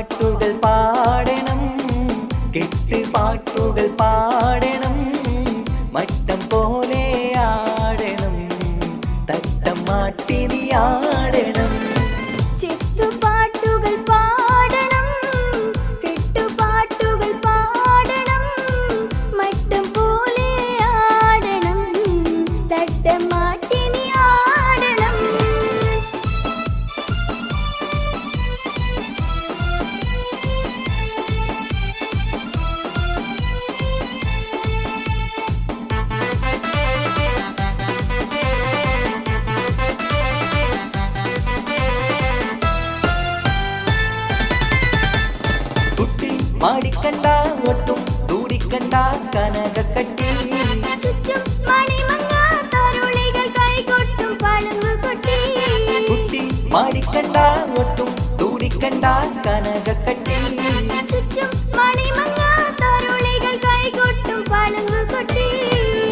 പാട്ടുകൾ പാടണം, കെട്ടുപാട്ടുകൾ പാടണം, മട്ടം പോലെ ആടണം, തട്ടം മാട്ടി നീ ആടണം. ചെത്തുപാട്ടുകൾ പാടണം, കെട്ടുപാട്ടുകൾ പാടണം, മട്ടം പോലെ ആടണം, തട്ടം മാട്ടി നീ ആടണം. മാടിക്കണ്ട ഒട്ടും ദൂടിക്കണ്ട കനകക്കട്ടി, ചുറ്റും മണിമങ്ങ തരുളികൾ കൈകൊട്ടും പളുങ്കുകൊട്ടി. കുട്ടി മാടിക്കണ്ട ഒട്ടും ദൂടിക്കണ്ട കനകക്കട്ടി, ചുറ്റും മണിമങ്ങ തരുളികൾ കൈകൊട്ടും പളുങ്കുകൊട്ടി.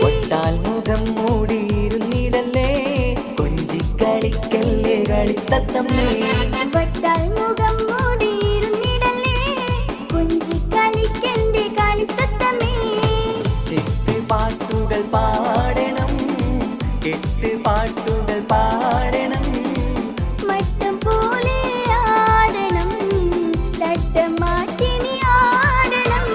ഒട്ടാൽ മുഖം മൂടിയിരുന്നിടല്ലേ, കൊഞ്ചിക്കളിക്കല്ലേ കളിത്തത്തമ്മേ. വട്ടാൽ മുഖം മൂടിയിരുന്നിടല്ലേ, കൊഞ്ചിക്കളിക്കന്റെ കളിത്തത്തമ്മേ. ചെത്തുപാട്ടുകൾ പാടണം, കെട്ടുപാട്ടുകൾ പാടണം, മട്ടം പോലെ ആടണം, തട്ടം മാറ്റി നീ ആടണം.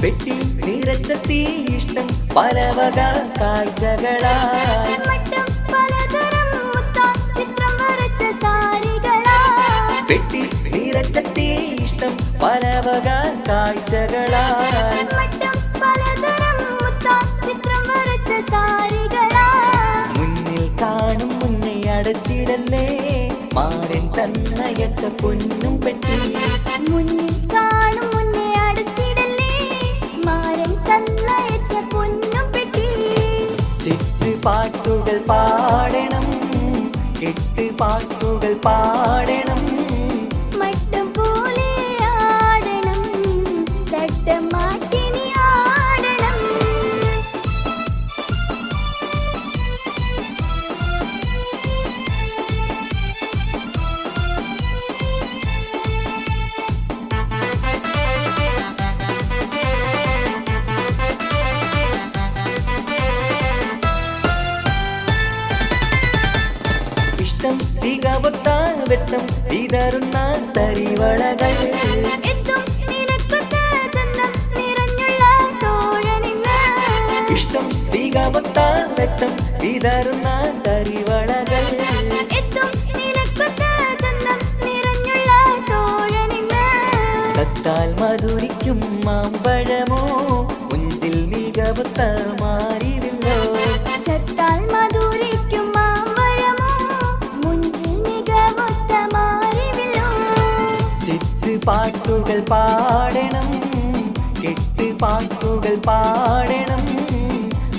പെട്ടി നിറച്ചെത്തി ഇഷ്ടം പലവക കാഴ്ചകളായി, മട്ടം പലതരം മുത്താൻ ചിത്രം വരച്ച സാരികളായി. പെട്ടി നിറച്ചെത്തി ഇഷ്ടം പലവക കാഴ്ചകളായി, മട്ടം പലതരം മുത്താൻ ചിത്രം വരച്ച സാരികളായി. മുന്നിൽ കാണും മുന്നേ അടച്ചിടല്ലേ, മാരൻ തന്നയച്ച പൊന്നും പെട്ടി. മുന്നിൽ കാണും മുന്നേ അടച്ചിടല്ലേ, മാരൻ തന്നയച്ച പൊന്നും പെട്ടി. ചെത്തുപാട്ടുകൾ പാടണം, കെട്ടുപാട്ടുകൾ പാടണം, മട്ടം പോലെ ആടണം, തട്ടം മാറ്റി നീ ആടണം. ഇഷ്ടം തികവത്ത വെട്ടം വിതറുന്ന തരിവളകൾ, എത്തും നിനക്കൊത്ത ചന്തം നിറഞ്ഞുള്ള തോഴനിന്ന്. ഇഷ്ടം തികവത്ത വെട്ടം വിതറുന്ന തരിവളകൾ, എത്തും നിനക്കൊത്ത ചന്തം നിറഞ്ഞുള്ള തോഴനിന്ന്. സത്താൽ മധുരിക്കും മാമ്പഴമോ, മുഞ്ചിൽ മികവത്ത മാറിവില്ലോ. സത്താൽ മധുരിക്കും മാമ്പഴമോ, മുഞ്ചിൽ മികവൊത്ത മാറിവില്ലോ. ചെത്തുപാട്ടുകൾ പാടണം, കെട്ടുപാട്ടുകൾ പാടണം,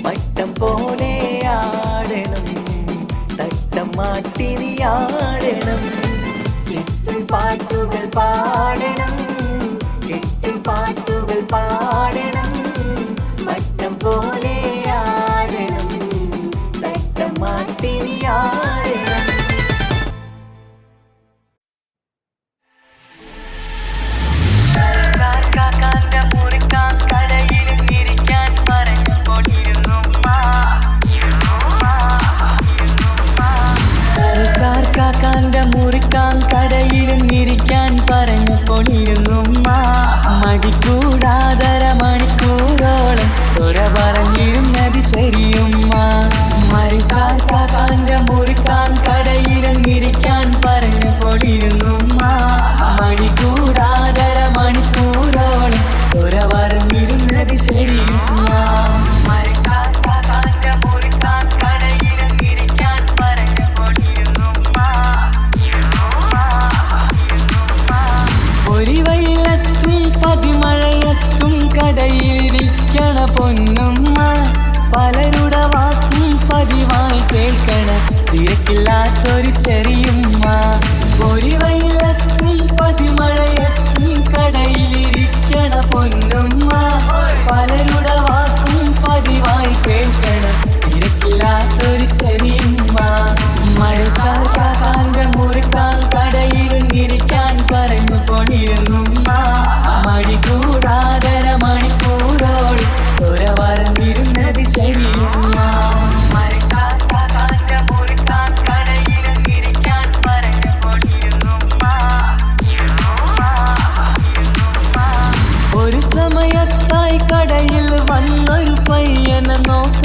മട്ടം പോലെ ആടണം, തട്ടം മാട്ടി നീ ആടണം. ചെത്തുപാട്ടുകൾ പാടണം, കെട്ടുപാട്ടുകൾ പാടണം, മട്ടം പോലെ ആടണം, തട്ടം മാട്ടി നീ ആടണം. കാക്കാന്റെ മുറിക്കാൻ കടയിലും ഇരിക്കാൻ പറഞ്ഞുകൊണ്ടിരുന്നുമ്മ. കാക്കാന്റെ മുറിക്കാൻ കടയിലും ഇരിക്കാൻ പറഞ്ഞുകൊണ്ടിരുന്നുമ്മ. മടിക്കൂടാതര മണി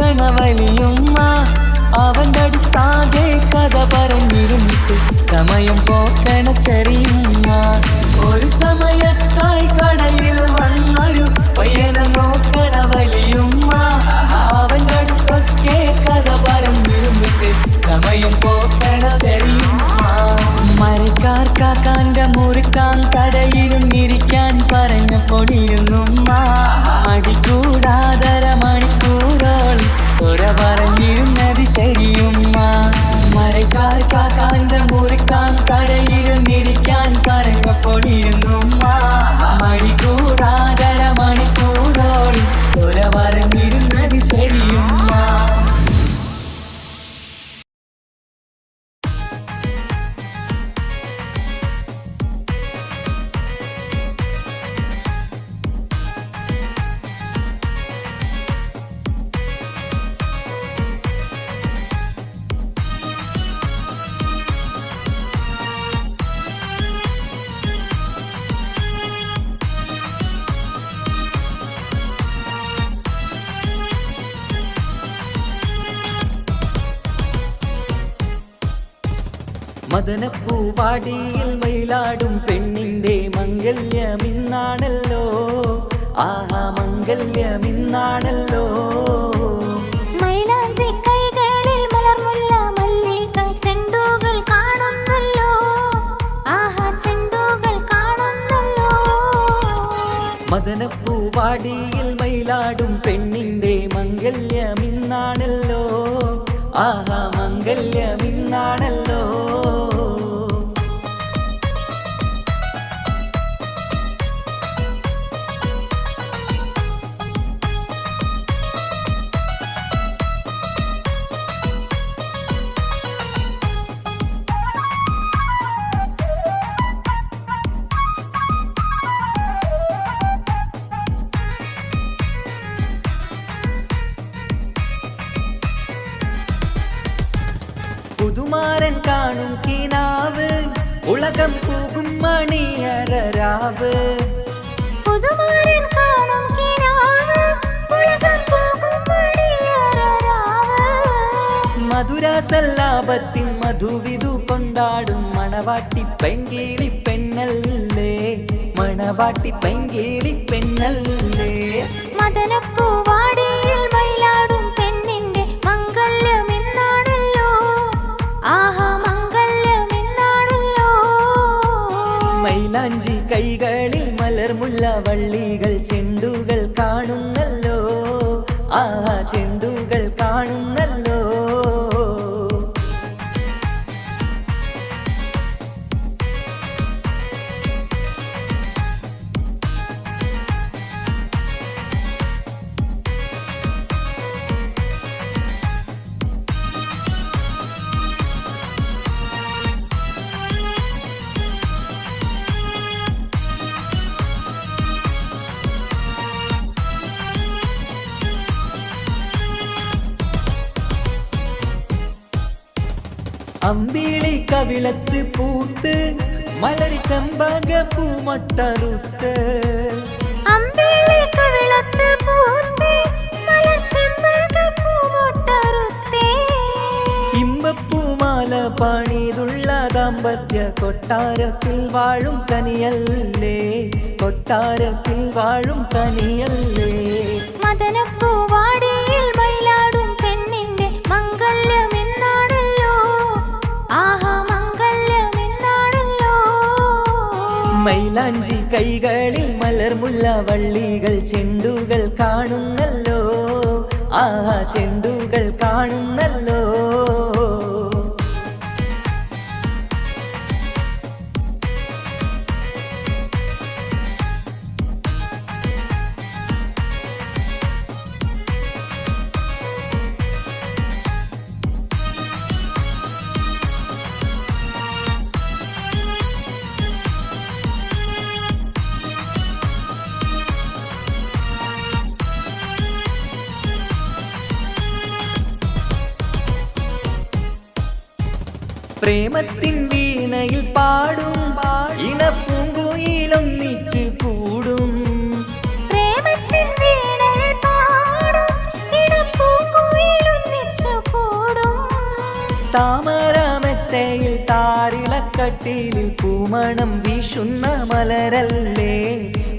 നോക്കണ വലിയുമ്മ അവൻ്റെ അടുത്താകെ കഥ പറഞ്ഞിരുന്നിട്ട് സമയം പോക്കണ ചെറിയുമ്മ ഒരു സമയത്തായി കടയിൽ വന്നൊരു പയ്യനെ നോക്കണ വലിയുമ്മ അവൻ്റെ അടുത്തൊക്കെ കഥ പറഞ്ഞിരുന്നിട്ട് സമയം പോക്കണ ചെറിയുമ്മ മരക്കാർ കാക്കാന്റെ മുറിക്കാൻ കടയിരുന്നിരിക്കാൻ പറഞ്ഞപ്പോടിരുന്നുമ്മ മടിക്കൂടാതര മണിക്കൂറോളം സുര പറഞ്ഞിരുന്നത് ശരിയുമ്മ മരക്കാർ കാക്കാന്റെ മുറിക്കാൻ കടയിരുന്നിരിക്കാൻ പറഞ്ഞപ്പോടിരുന്നുമ്മ മടിക്കൂടാതര മണിക്കൂറോളം സുര പറഞ്ഞിരുന്നത് ശരിയുമ്മ മദനപ്പൂവാടിയിൽ മയിലാടും പെണ്ണിന്റെ മംഗല്യമിന്നാണല്ലോ ആഹാ മംഗല്യമിന്നാണല്ലോ മൈലാഞ്ചി കൈകളിൽ മലർമുല്ല മല്ലിക ചെണ്ടുകൾ കാണുന്നല്ലോ ആഹാ ചെണ്ടുകൾ കാണുന്നല്ലോ മദനപ്പൂവാടിയിൽ മയിലാടും പെണ്ണിന്റെ മംഗല്യമിന്നാണല്ലോ ആഹാ മംഗല്യമിന്നാണല്ലോ പുതുമാരൻ കാണും കിനാവ് ഉലകം പോകും മണിയരരാവ് പുതുമാരൻ കാണും കിനാവ് ഉലകം പോകും മണിയരരാവ് മധുരസല്ലാപത്തിൻ മധുവിധു കൊണ്ടാടും മണവാട്ടി പെങ്കിളി പെണ്ണല്ലേ മണവാട്ടി പെങ്കിളി പെണ്ണല്ലേ മദനപ്പൂവാടിയിൽ മയിലാടും പെണ്ണിന്റെ മംഗല്യമെന്നാണല്ലോ ആഹാ മംഗല്യമെന്നാണല്ലോ മൈലാഞ്ചി കൈകളിൽ മലർമുല്ല വള്ളികൾ ചെണ്ടുകൾ കാണുന്നല്ലോ ആഹാ ചെണ്ടുകൾ കാണുന്നല്ലോ അമ്പിളി കവിളത്ത് പൂത്ത് മലരി ചെമ്പക പൂമൊട്ടറുത്ത് അമ്പിളി കവിളത്ത് പൂത്ത് മലർ ചെമ്പക പൂമൊട്ടറുത്തേ ഇമ്പപ്പൂമാല പണിതുള്ള ദാമ്പത്യ കൊട്ടാരത്തിൽ വാഴും കനിയല്ലേ കൊട്ടാരത്തിൽ വാഴും കനിയല്ലേ മദനപ്പൂവാടിയിൽ മയിലാടും പെണ്ണിന്റെ മംഗല്യമെന്നാണല്ലോ ആഹാ മംഗല്യമെന്നാണല്ലോ മൈലാഞ്ചി കൈകളിൽ മലർമുല്ല വള്ളികൾ ചെണ്ടുകൾ കാണുന്നല്ലോ ആഹാ ചെണ്ടുകൾ കാണുന്നല്ലോ പ്രേമത്തിൻ വീണയിൽ പാടും ഇണപ്പൂങ്കുയിലൊന്നിച്ച് കൂടും പ്രേമത്തിൻ വീണയിൽ പാടും ഇണപ്പൂങ്കുയിലൊന്നിച്ച് കട്ടിലിൽ പൂമണം വീശുന്ന മലരല്ലേ,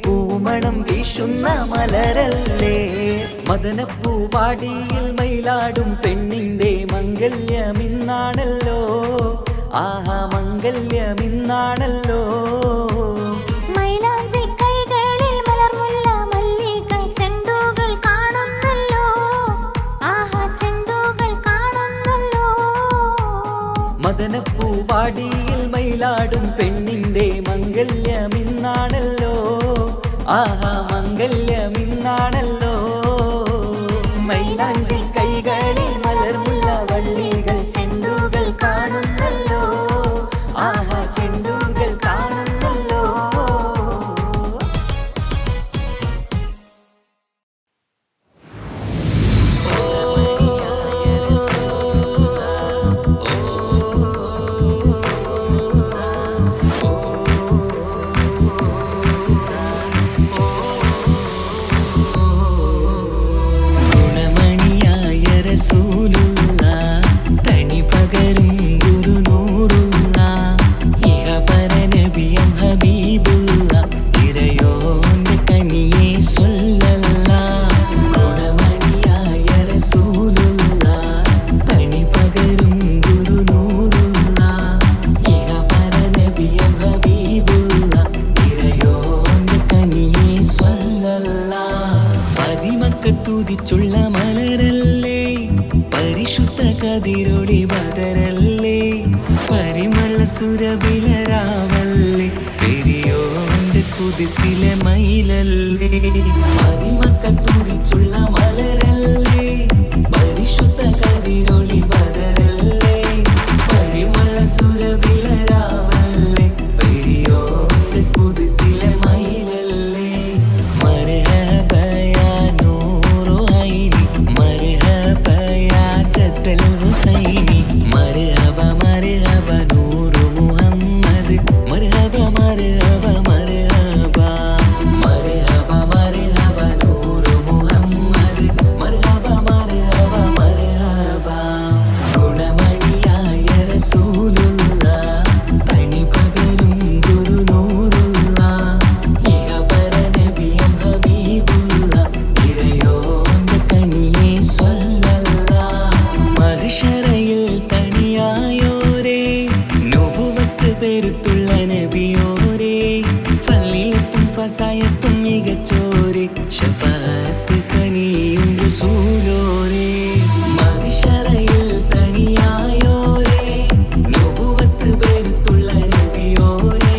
പൂമണം വീശുന്ന മലരല്ലേ. മദനപ്പൂവാടിയിൽ മയിലാടും പെണ്ണിന്റെ മംഗല്യമിന്നാണല്ലോ, ആഹാ മംഗല്യമിന്നാണല്ലോ. മൈലാഞ്ചി കൈകളിൽ മലർമുല്ല മല്ലിക ചെണ്ടുകൾ കാണുന്നല്ലോ, ആഹാ ചെണ്ടുകൾ കാണുന്നല്ലോ. മദനപ്പൂവാടിയിൽ മയിലാടും പെണ്ണിന്റെ മംഗല്യമിന്നാണല്ലോ, ആഹാ മംഗല്യമിന്നാണല്ലോ. മൈലാഞ്ചി കൈകളിൽ മലർമുല്ല വള്ളികൾ ചെണ്ടുകൾ കാണുന്നല്ലോ, ആഹാ ചെണ്ടുകൾ കാണുന്നല്ലോ. ഗുണമണിയായ റസൂലുള്ള തണി പകരും ഗുരുനൂറുള്ള ഇഹപര നബിയം ഹബീബുള്ള ഇറയോന്റെ കനിയെ സ്വല്ലല്ല. ഗുണമണിയായ റസൂലുള്ള തണി പകരും ഗുരുനൂറുള്ള ഇഹപര നബിയം ഹബീബുള്ള ഇറയോന്റെ കനിയെ സ്വല്ലല്ല. പതിമക്കത്തുതിച്ചുള്ള മലരല്ലേ, പരിശുദ്ധ കതിരൊളി ബദരല്ലേ, പരിമള സുരബിലരാവല്ലേ, പെരിയോന്റെ കുതിസിലെ മയിലല്ലേ. പതിമക്കത്തുതിച്ചുള്ള മലരല്ലേ, പരിശുദ്ധ കതിരൊളി ബദരല്ലേ, പരിമള സുരബിലരാവല്ലേ, പെരിയോന്റെ കുതിസിലെ മയിലല്ലേ. മർഹബ യാ നൂറു ഐനി, മർഹബ യാ ജദ്ദൽ ഹുസൈനി, മർഹബ മർഹബ നൂറു മുഹമ്മദ്, മർഹബ മർഹബ മർഹബ, മർഹബ മർഹബ നൂറു മുഹമ്മദ്, മർഹബ മർഹബ മർഹബ. ഗുണമണിയായ റസൂലുള്ള തണി പകരും ഗുരുനൂറുള്ള ഇഹപര നബിയം ഹബീബുള്ള ഇറയോന്റെ കനിയെ സ്വല്ലല്ല. മഹ്ശറയിൽ തണിയായോരേ, നുബുവത്ത് പെരുത്തുള്ള നബിയോരേ, ഫളീലത്തും ഫസായത്തും മികച്ചോരേ, ശഫാഅത്ത് കനിയും റസൂലോരേ. മഹ്ശറയിൽ തണിയായോരേ, നുബുവത്ത് പെരുത്തുള്ള നബിയോരേ,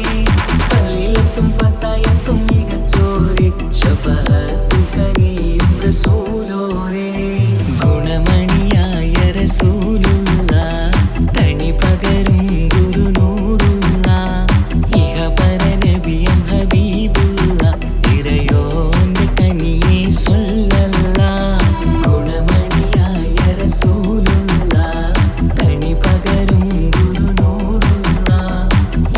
ഫളീലത്തും ഫസായത്തും മികച്ചോരേ, ശഫാഅത്ത് കനിയും റസൂലോരേ. ഗുണമണിയായ റസൂലുള്ള തണി പകരും ഗുരുനൂറുള്ള ഇഹപര നബിയം ഹബീബുള്ള ഇറയോന്റെ കനിയെ സ്വല്ലല്ല. ഗുണമണിയായ റസൂലുള്ള തണി പകരും ഗുരുനൂറുള്ള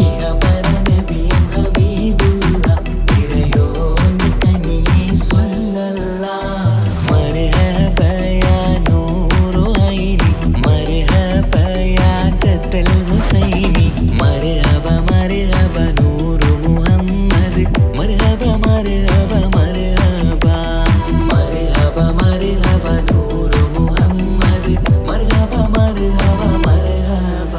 ഇഹപര നബിയം ഹബീബുള്ള ഇറയോന്റെ കനിയെ സ്വല്ലല്ല. മർഹബ യാ നൂറു ഐനി, മർഹബ യാ ജദ്ദൽ ഹുസൈനി, മർഹബ മർഹബ നൂറു മുഹമ്മദ്, മർഹബ മർഹബ മർഹബ, മർഹബ മർഹബ നൂറു മുഹമ്മദ്, മർഹബ മർഹബ മർഹബ.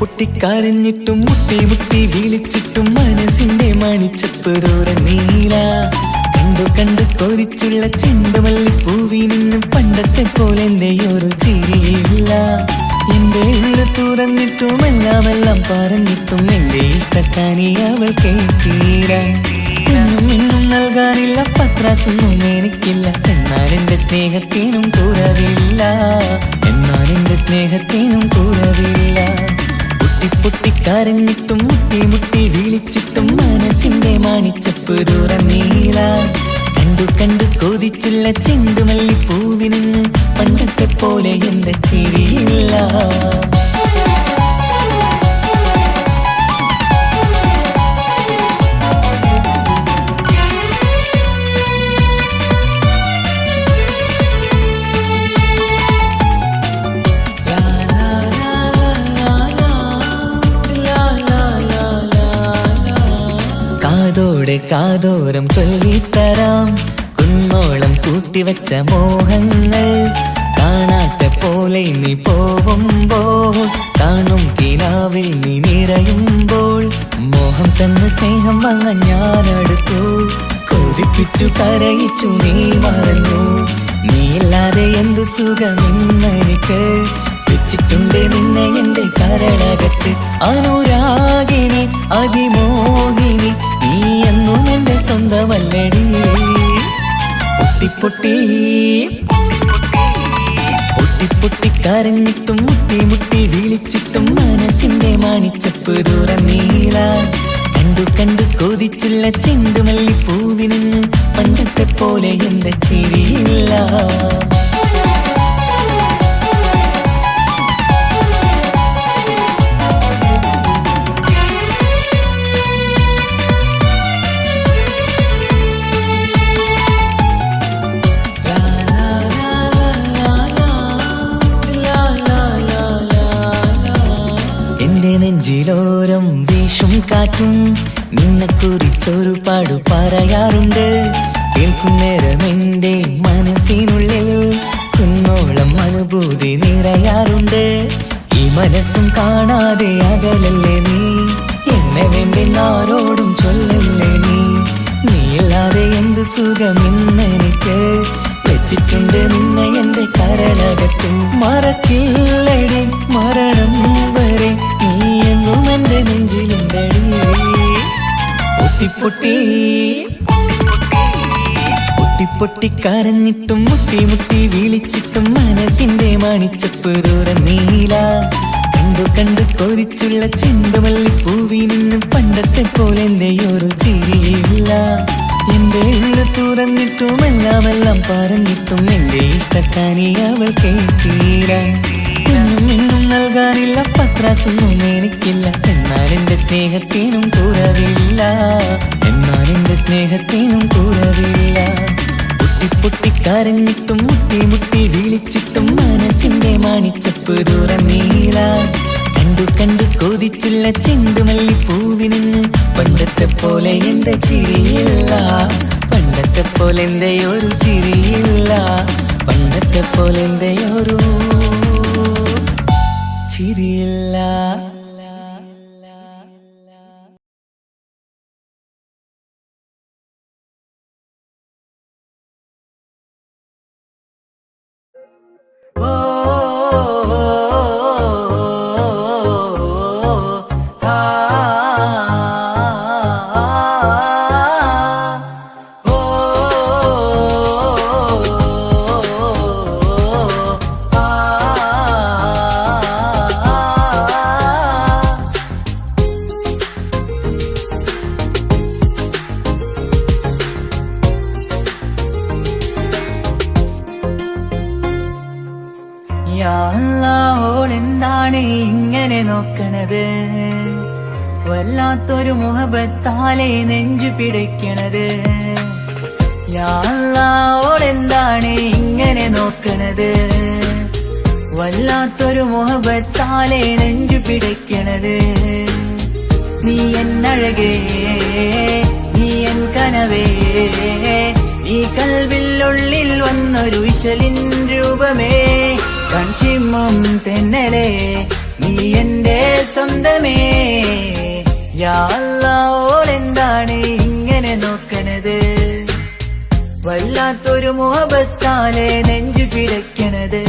പൊട്ടിക്കരഞ്ഞിട്ടും മുട്ടി മുട്ടി വിളിച്ചിട്ടും മനസ്സിന്റെ മണിച്ചപ്പ് തുറന്നീല. കണ്ടു കണ്ടു കൊതിച്ചുള്ള ചെണ്ടുമല്ലിപ്പൂവി നിന്നും പണ്ടത്തെ പോലെ എന്റെയൊരു ചിരിയില്ല. എന്റെ ഉള്ളു തുറന്നിട്ടും എല്ലാം പറഞ്ഞിട്ടും എന്റെ ഇഷ്ടക്കാനി അവൾ കേട്ടീര. ഇന്നും നൽകാനില്ല പത്രാസൊന്നും എനിക്കില്ല, എന്നാൽ എന്റെ സ്നേഹത്തിനും കുറവില്ല, എന്നാൽ എന്റെ സ്നേഹത്തിനും കുറവില്ല. പൊട്ടിപ്പൊട്ടിക്കരഞ്ഞിട്ടും മുട്ടി വിളിച്ചിട്ടും മനസ്സിന്റെ മാണിച്ചപ്പ് തുറന്നീല. കണ്ടു കൊതിച്ചുള്ള ചെണ്ടുമല്ലിപ്പൂവിന് പണ്ടത്തെ പോലെ എന്റെ ചിരിയില്ല. കാതോരം ചൊല്ലിത്തരാം കുന്നോളം കൂട്ടിവച്ച മോഹങ്ങൾ. കാണാത്ത പോലെ നീ പോവുമ്പോൾ, കാണും കിനാവിൽ നീ നിറയുമ്പോൾ, മോഹം തന്ന സ്നേഹം വാങ്ങാൻ ഞാനടുത്തു. കൊതിപ്പിച്ചു കരയിച്ചു നീ മറന്നു. നീയില്ലാതെ എന്തു സുഖമെന്നെനിക്ക്, വെച്ചിട്ടുണ്ട് നിന്നെ എന്റെ കരളകത്ത്. അനുരാഗിണി അതിമോഹിനി നീ എന്നും എന്റെ സ്വന്തമല്ലടി. പൊട്ടിപ്പൊട്ടിക്കരഞ്ഞിട്ടും മുട്ടി വിളിച്ചിട്ടും മനസ്സിന്റെ മാണിച്ചപ്പ് തുറന്നീല. കണ്ടു കൊതിച്ചുള്ള ചെണ്ടുമല്ലിപ്പൂവിന് പണ്ടത്തെ പോലെ എന്റെ ചിരിയില്ല. നെഞ്ചിലോരം വീശും കാറ്റും നിന്നെക്കുറിച്ചൊരു പാടു പറയാറുണ്ട്. കേൾക്കുന്നേരം എന്റെ മനസ്സിനുള്ളിൽ കുന്നോളം അനുഭൂതി നിറയാറുണ്ട്. ഈ മനസ്സും കാണാതെ അകലല്ലേ നീ, എന്നെ വേണ്ടി ആരോടും ചൊല്ലല്ലേ നീ. നീയില്ലാതെ എന്ത് സുഖമെന്നെനിക്ക്, വെച്ചിട്ടുണ്ട് നിന്നെ എന്റെ കരളകത്ത്. മറക്കില്ലടി മരണം വരെ നീ എന്നും എന്റെ നെഞ്ചിലുണ്ടടി. പൊട്ടിപ്പൊട്ടിക്കരഞ്ഞിട്ടും മുട്ടി വിളിച്ചിട്ടും മനസ്സിന്റെ മാണിച്ചപ്പ് തുറന്നീല. കണ്ടു കൊതിച്ചുള്ള ചെണ്ടുമല്ലിപ്പൂവിനും പണ്ടത്തെ പോലെ എന്റെ ഒരു ചിരിയില്ല. എന്റെ ഉള്ളു തുറന്നിട്ടും എല്ലാം പറഞ്ഞിട്ടും എന്റെ ഇഷ്ടക്കാനി അവൾ കേട്ടീര. ഇന്നും നൽകാനില്ല പത്രാസൊന്നും എനിക്കില്ല, എന്നാൽ എന്റെ സ്നേഹത്തിനും കുറവില്ല, എന്നാൽ എന്റെ സ്നേഹത്തിനും കുറവില്ല. പൊട്ടിപ്പൊട്ടിക്കരഞ്ഞിട്ടും മുട്ടി വിളിച്ചിട്ടും മനസ്സിന്റെ മാണിച്ചപ്പ് തുറന്നീല. കണ്ടു കൊതിച്ചുള്ള ചെണ്ടുമല്ലിപ്പൂവിന് പണ്ടത്തെ പോലെ എന്റെ ചിരിയില്ല, പണ്ടത്തെ പോലെ എന്റെ ഒരു ചിരിയില്ല, പണ്ടത്തെ പോലെ എന്റെ ഒരു ചിരിയില്ല. ഓളെന്താണ് ഇങ്ങനെ നോക്കണത്, വല്ലാത്തൊരു മുഹബത്താലെ നെഞ്ചു പിടയ്ക്കണത്. ഓളെന്താണ് ഇങ്ങനെ നോക്കണത്, വല്ലാത്തൊരു മുഹബത്താലെ നെഞ്ചു പിടയ്ക്കണത്. നീ എന്നഴകേ നീ എൻ കനവേ, ഈ കൽവിനുള്ളിൽ വന്നൊരു വിശലിൻ രൂപമേ. കൺചിമ്മും തെന്നലേ നീ എന്റെ സ്വന്തമേ. ഓളെന്താണ് ഇങ്ങനെ നോക്കണത്, വല്ലാത്തൊരു മുഹബത്താലെ നെഞ്ചു പിടയ്ക്കണത്.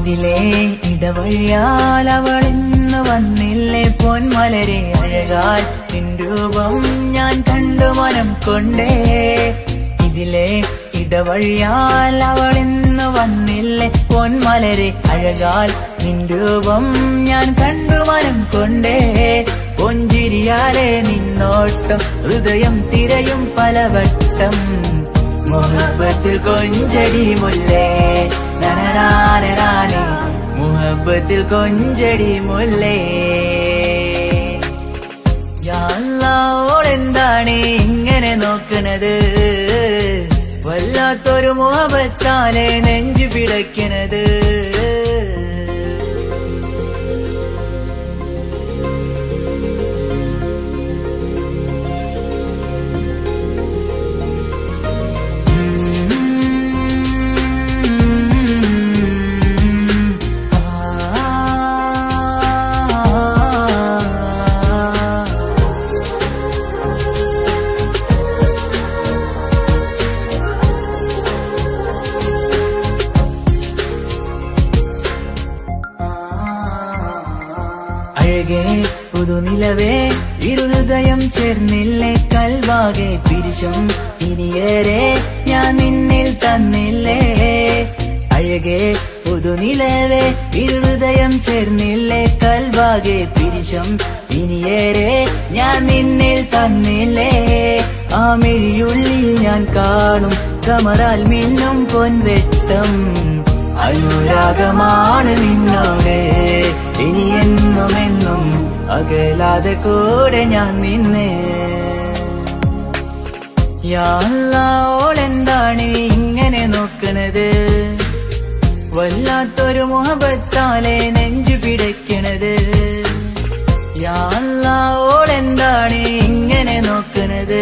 ഇതിലെ ഇടവഴിയാൽ അവളിന്ന് വന്നില്ലേ പൊന്മലരെ അഴകാൽ നിൻ രൂപം ഞാൻ കണ്ടു മനം കൊണ്ടേ ഇതിലെ ഇടവഴിയാൽ അവളിന്ന് വന്നില്ലേ പൊന്മലരെ അഴകാൽ നിൻ രൂപം ഞാൻ കണ്ടു മനം കൊണ്ടേ പൊഞ്ചിരിയാലെ നിന്നോട്ടം ഹൃദയം തിരയും പലവട്ടം മുഹബത്തിൽ കൊഞ്ചടി മുല്ലേ നനനാനേ മുഹബത്തിൽ കൊഞ്ചടി മുല്ലേ യാ അല്ലാഹ് ഓളെന്താണ് ഇങ്ങനെ നോക്കണത് വല്ലാത്തൊരു മുഹബത്താലെ നെഞ്ചു പിടയ്ക്കണത് അഴകേ പുതുനിലവേ ഇരുഹൃദയം ചേർന്നില്ലേ കൽവാകെ പിരിശം ഇനിയേറെ ഞാൻ നിന്നിൽ തന്നില്ലേ അഴകേ പുതുനിലവേ ഇരുഹൃദയം ചേർന്നില്ലേ കൽവാകെ പിരിശം ഇനിയേറെ ഞാൻ നിന്നിൽ തന്നില്ലേ ആ മിഴിയുള്ളിൽ ഞാൻ കാണും കമറാൽ മിന്നും പൊൻവെട്ടം അനുരാഗമാണ് നിന്നോട് ഇനി എന്നുമെന്നും അകലാതെ കൂടെ ഞാൻ നിന്നെ യാ അല്ലാഹ് ഓളെന്താണ് ഇങ്ങനെ നോക്കണത് വല്ലാത്തൊരു മുഹബത്താലെ നെഞ്ചു പിടയ്ക്കണത് യാ അല്ലാഹ് ഓളെന്താണ് ഇങ്ങനെ നോക്കണത്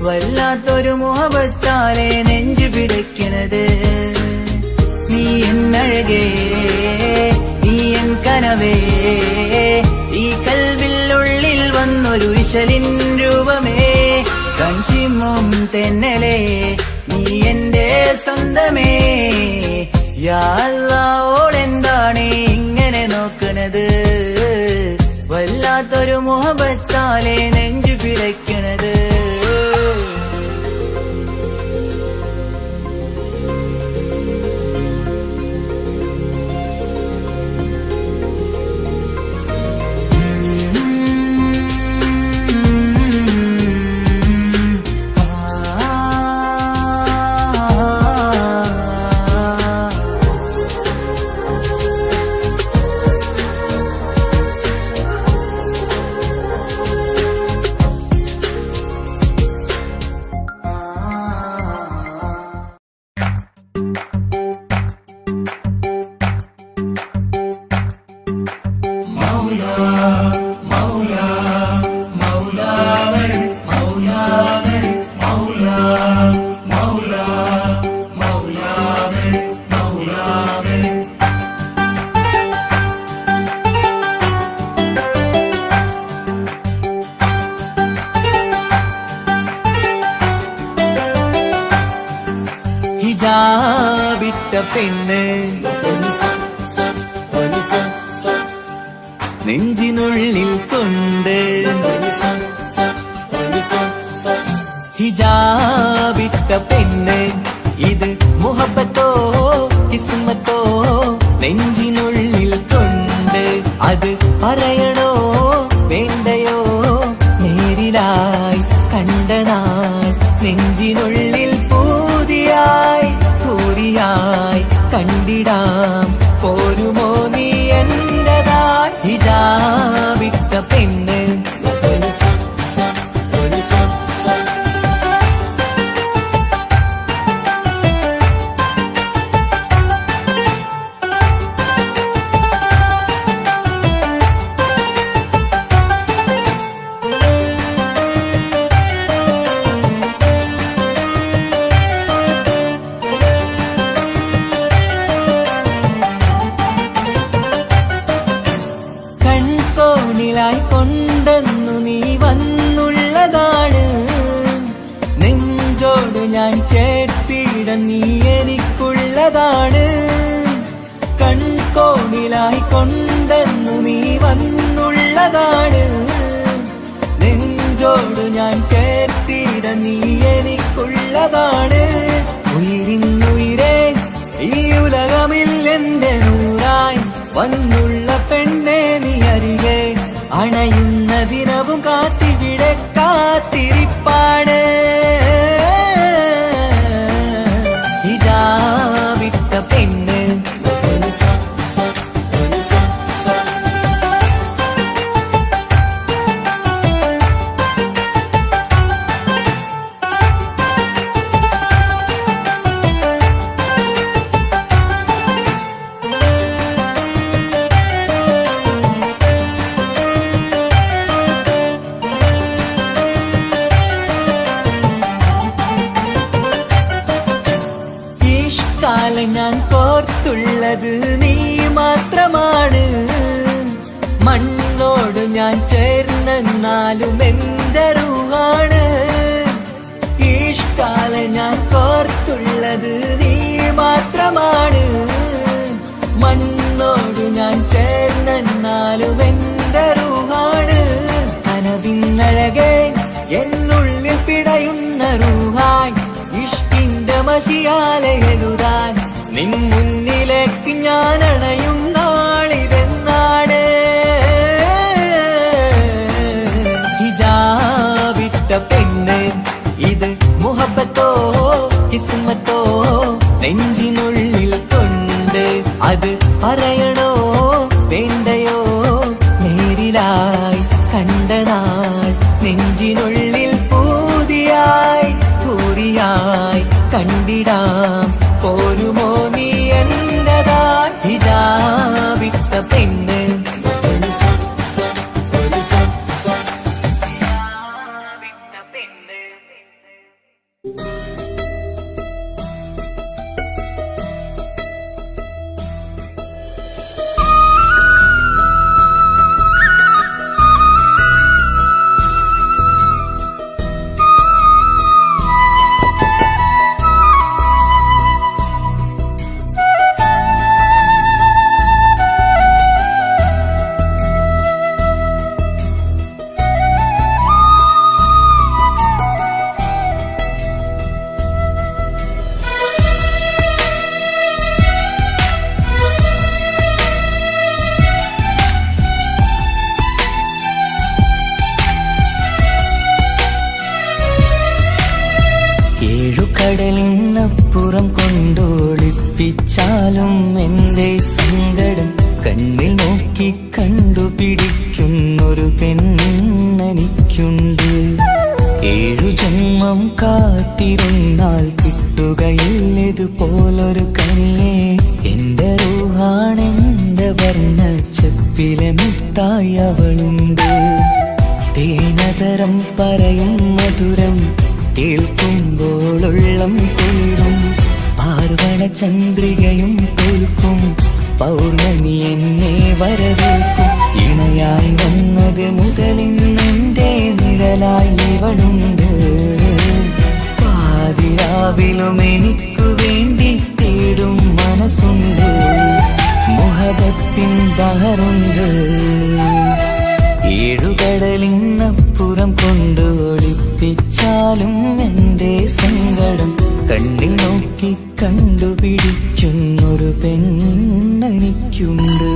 വല്ലാത്തൊരു മുഹബത്താലെ നെഞ്ചു പിടയ്ക്കണത് നീ എന്നഴകേ നീ എൻ കനവേ ഈ കൽവിനുള്ളിൽ വന്നൊരു ഇശലിൻ രൂപമേ കഞ്ചിമ്മും തെന്നലേ നീ എന്റെ സ്വന്തമേ യാ അല്ലാഹ് ഓളെന്താണ് ഇങ്ങനെ നോക്കണത് വല്ലാത്തൊരു മുഹബത്താലെ നെഞ്ചു പിടയ്ക്കണത് ഹിജാബിട്ട പെണ്ണ് നെഞ്ചിനുള്ളിൽ കൊണ്ട് ഹിജാബിട്ട പെണ്ണ് ഇത് മുഹബത്തോ കിസ്മത്തോ നെഞ്ചിനുള്ളിൽ കൊണ്ട് അത് പറയണോ വേണ്ടയോ നേരിലായി കണ്ട നാൾ നെഞ്ചിനുള്ളിൽ പൂതിയായി പൂരിയായി കണ്ടിടാം പോരുമോ നീ എന്റതായി ഹിജാബിട്ട പെണ്ണ് കൺകോണിലായി കൊണ്ടെന്നു നീ വന്നുള്ളതാണ് നെഞ്ചോട് ഞാൻ ചേർത്തിട നീ എനിക്കുള്ളതാണ് കോണിലായി കൊണ്ടെന്നു നീ വന്നുള്ളതാണ്. നെഞ്ചോട് ഞാൻ ചേർത്തിട നീ എനിക്കുള്ളതാണ്. ഉയിരിന്നുയിരേ ഈ ഉലകമിൽ എന്റെ നൂറായി വന്നുള്ള പെണ്ണെ നീ അരികെ അണയുന്ന ദിനവും കാത്തിവിടെ കാത്തിരിപ്പാണ്. ഇതാ വിട്ട പെണ്ണ് കാലം ഞാൻ കോർത്തുള്ളത് നീ മാത്രമാണ്. മണ്ണോട് ഞാൻ ചേർന്നെന്നാലും എന്റെ റൂഹാണ്. ഈഷ്കാലം ഞാൻ കോർത്തുള്ളത് നീ മാത്രമാണ്. മണ്ണോട് ഞാൻ ചേർന്നെന്നാലും എന്റെ റൂഹാണ്. കനവിന്നഴകെ എന്നുള്ളിൽ പിടയുന്ന റൂഹായി ഇഷ്കിന്റെ മഷിയാലെ എഴുതാൻ നിൻ മുന്നിലേക്ക് ഞാൻ അണയും നാളിതെന്നാണ്. ഹിജാബിട്ട പെണ്ണ് ഇത് മുഹബത്തോ കിസ്മത്തോ നെഞ്ചിനുള്ളിൽ കൊണ്ട് അത് പറയണോ വേണ്ടയോ നേരിലായി കണ്ട നാൾ നെഞ്ചിനുള്ളിൽ പൂതിയായി പൂരിയായി കണ്ടിടാം പോരുമോ നീ എന്നതാ. ഇതാ വിട്ട പെണ്ണ് കടലിനപ്പുറം കൊണ്ടോളിപ്പിച്ചാലും എന്റെ സങ്കടം കണ്ണിൽ നോക്കി കണ്ടുപിടിക്കുന്നൊരു പെണ്ണെനിക്കുണ്ട്. 7 ജന്മം കാത്തിരുന്നാൽ കിട്ടുകയില്ലതുപോലൊരു കനിയെ എന്റെ റൂഹാണെന്റെ വർണ്ണച്ചപ്പിലെ മുത്തായി അവളുണ്ട്. തേനതരം പറയും മധുരം കേൾക്കുമ്പോളുള്ളം കുളിരും പാർവണ ചന്ദ്രികയും തോൽക്കും പൗർണമി എന്നെ വരവേൽക്കും. ഇണയായി വന്നത് മുതലിന്നെന്റെ നിഴലായി ഇവളുണ്ട്. പാതിരാവിലും എനിക്കു വേണ്ടി തേടും മനസ്സുണ്ട്. മുഹബത്തിൻ ബഹറുണ്ട്. 7 കടലിനപ്പുറം കൊണ്ട് ഒളിപ്പിച്ചാലും എന്റെ സങ്കടം കണ്ണിൽ നോക്കി കണ്ടുപിടിക്കുന്നൊരു പെണ്ണെനിക്കുണ്ട്.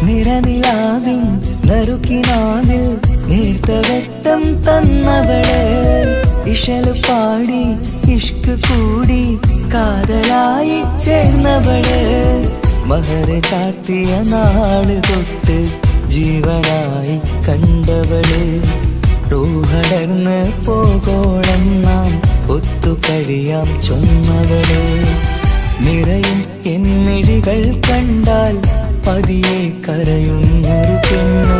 നിറനിലാവിൻ നറുക്കിനാവിൽ നേർത്ത വെട്ടം തന്നവള്. ഇഷല് പാടി ഇഷ്ക് കൂടി കാതലായി ചേർന്നവള്. മഹർ ചാർത്തിയ നാള് തൊട്ട് ജീവനായി കണ്ടവള്. റൂഹടർന്ന് പോകോളം നാം ഒത്തു കഴിയാം ചൊന്നവള്. നിറയും എന്നിഴികൾ കണ്ടാൽ പതിയെ കരയുന്നൊരു പെണ്ണ്.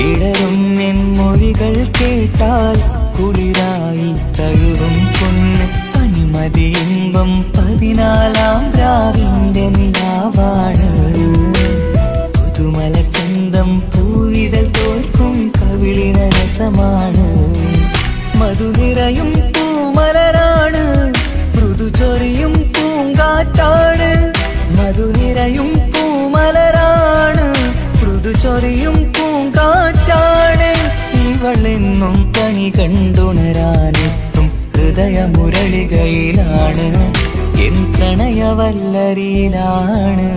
ഇടറും എൻ മൊഴികൾ കേട്ടാൽ കുളിരായി തഴുകും പൊന്ന് പനിമതി ഇമ്പം 14-ാം രാവിന്റെ നിലാവാണ് പുതുമലർ ചന്തം പൂവിതൽ തോൽക്കും കവിളിന രസമാണ് മധു നിറയും പൂമലരാണ് മൃദു ചൊരിയും പൂങ്കാറ്റാണ് മധു നിറയും പൂമലരാണ് മൃദു ചൊരിയും പൂങ്കാറ്റാണ് ഇവളെന്നും കണി കണ്ടുണരാനെത്തും ഹൃദയമുരളികയിലാണ് എൻ പ്രണയവല്ലരിയിലാണ്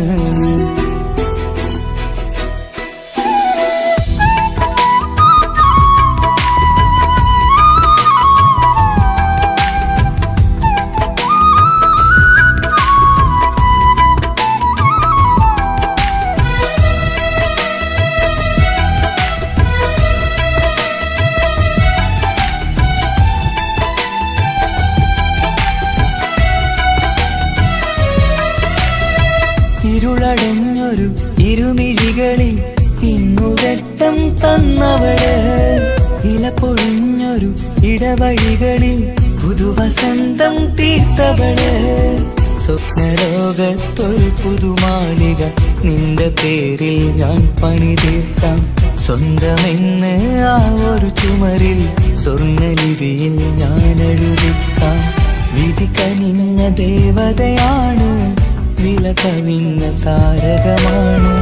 ഇരുളടഞ്ഞൊരു ഇരുമിഴികളിൽ ഇന്നു വെട്ടം തന്നവള് ഇലപ്പൊഴിഞ്ഞൊരു ഇടവഴികളിൽ പുതുവസന്തം തീർത്തവള് സ്വപ്നലോകത്തൊരു പുതുമാളിക നിന്റെ പേരിൽ ഞാൻ പണി തീർക്കാം സ്വന്തമെന്ന് ആ ഒരു ചുമരിൽ സ്വർണ്ണലിപിയിൽ ഞാൻ എഴുതിക്കാം വിധി കനിഞ്ഞ ദേവതയാണ് വില കവിഞ്ഞ താരകമാണ്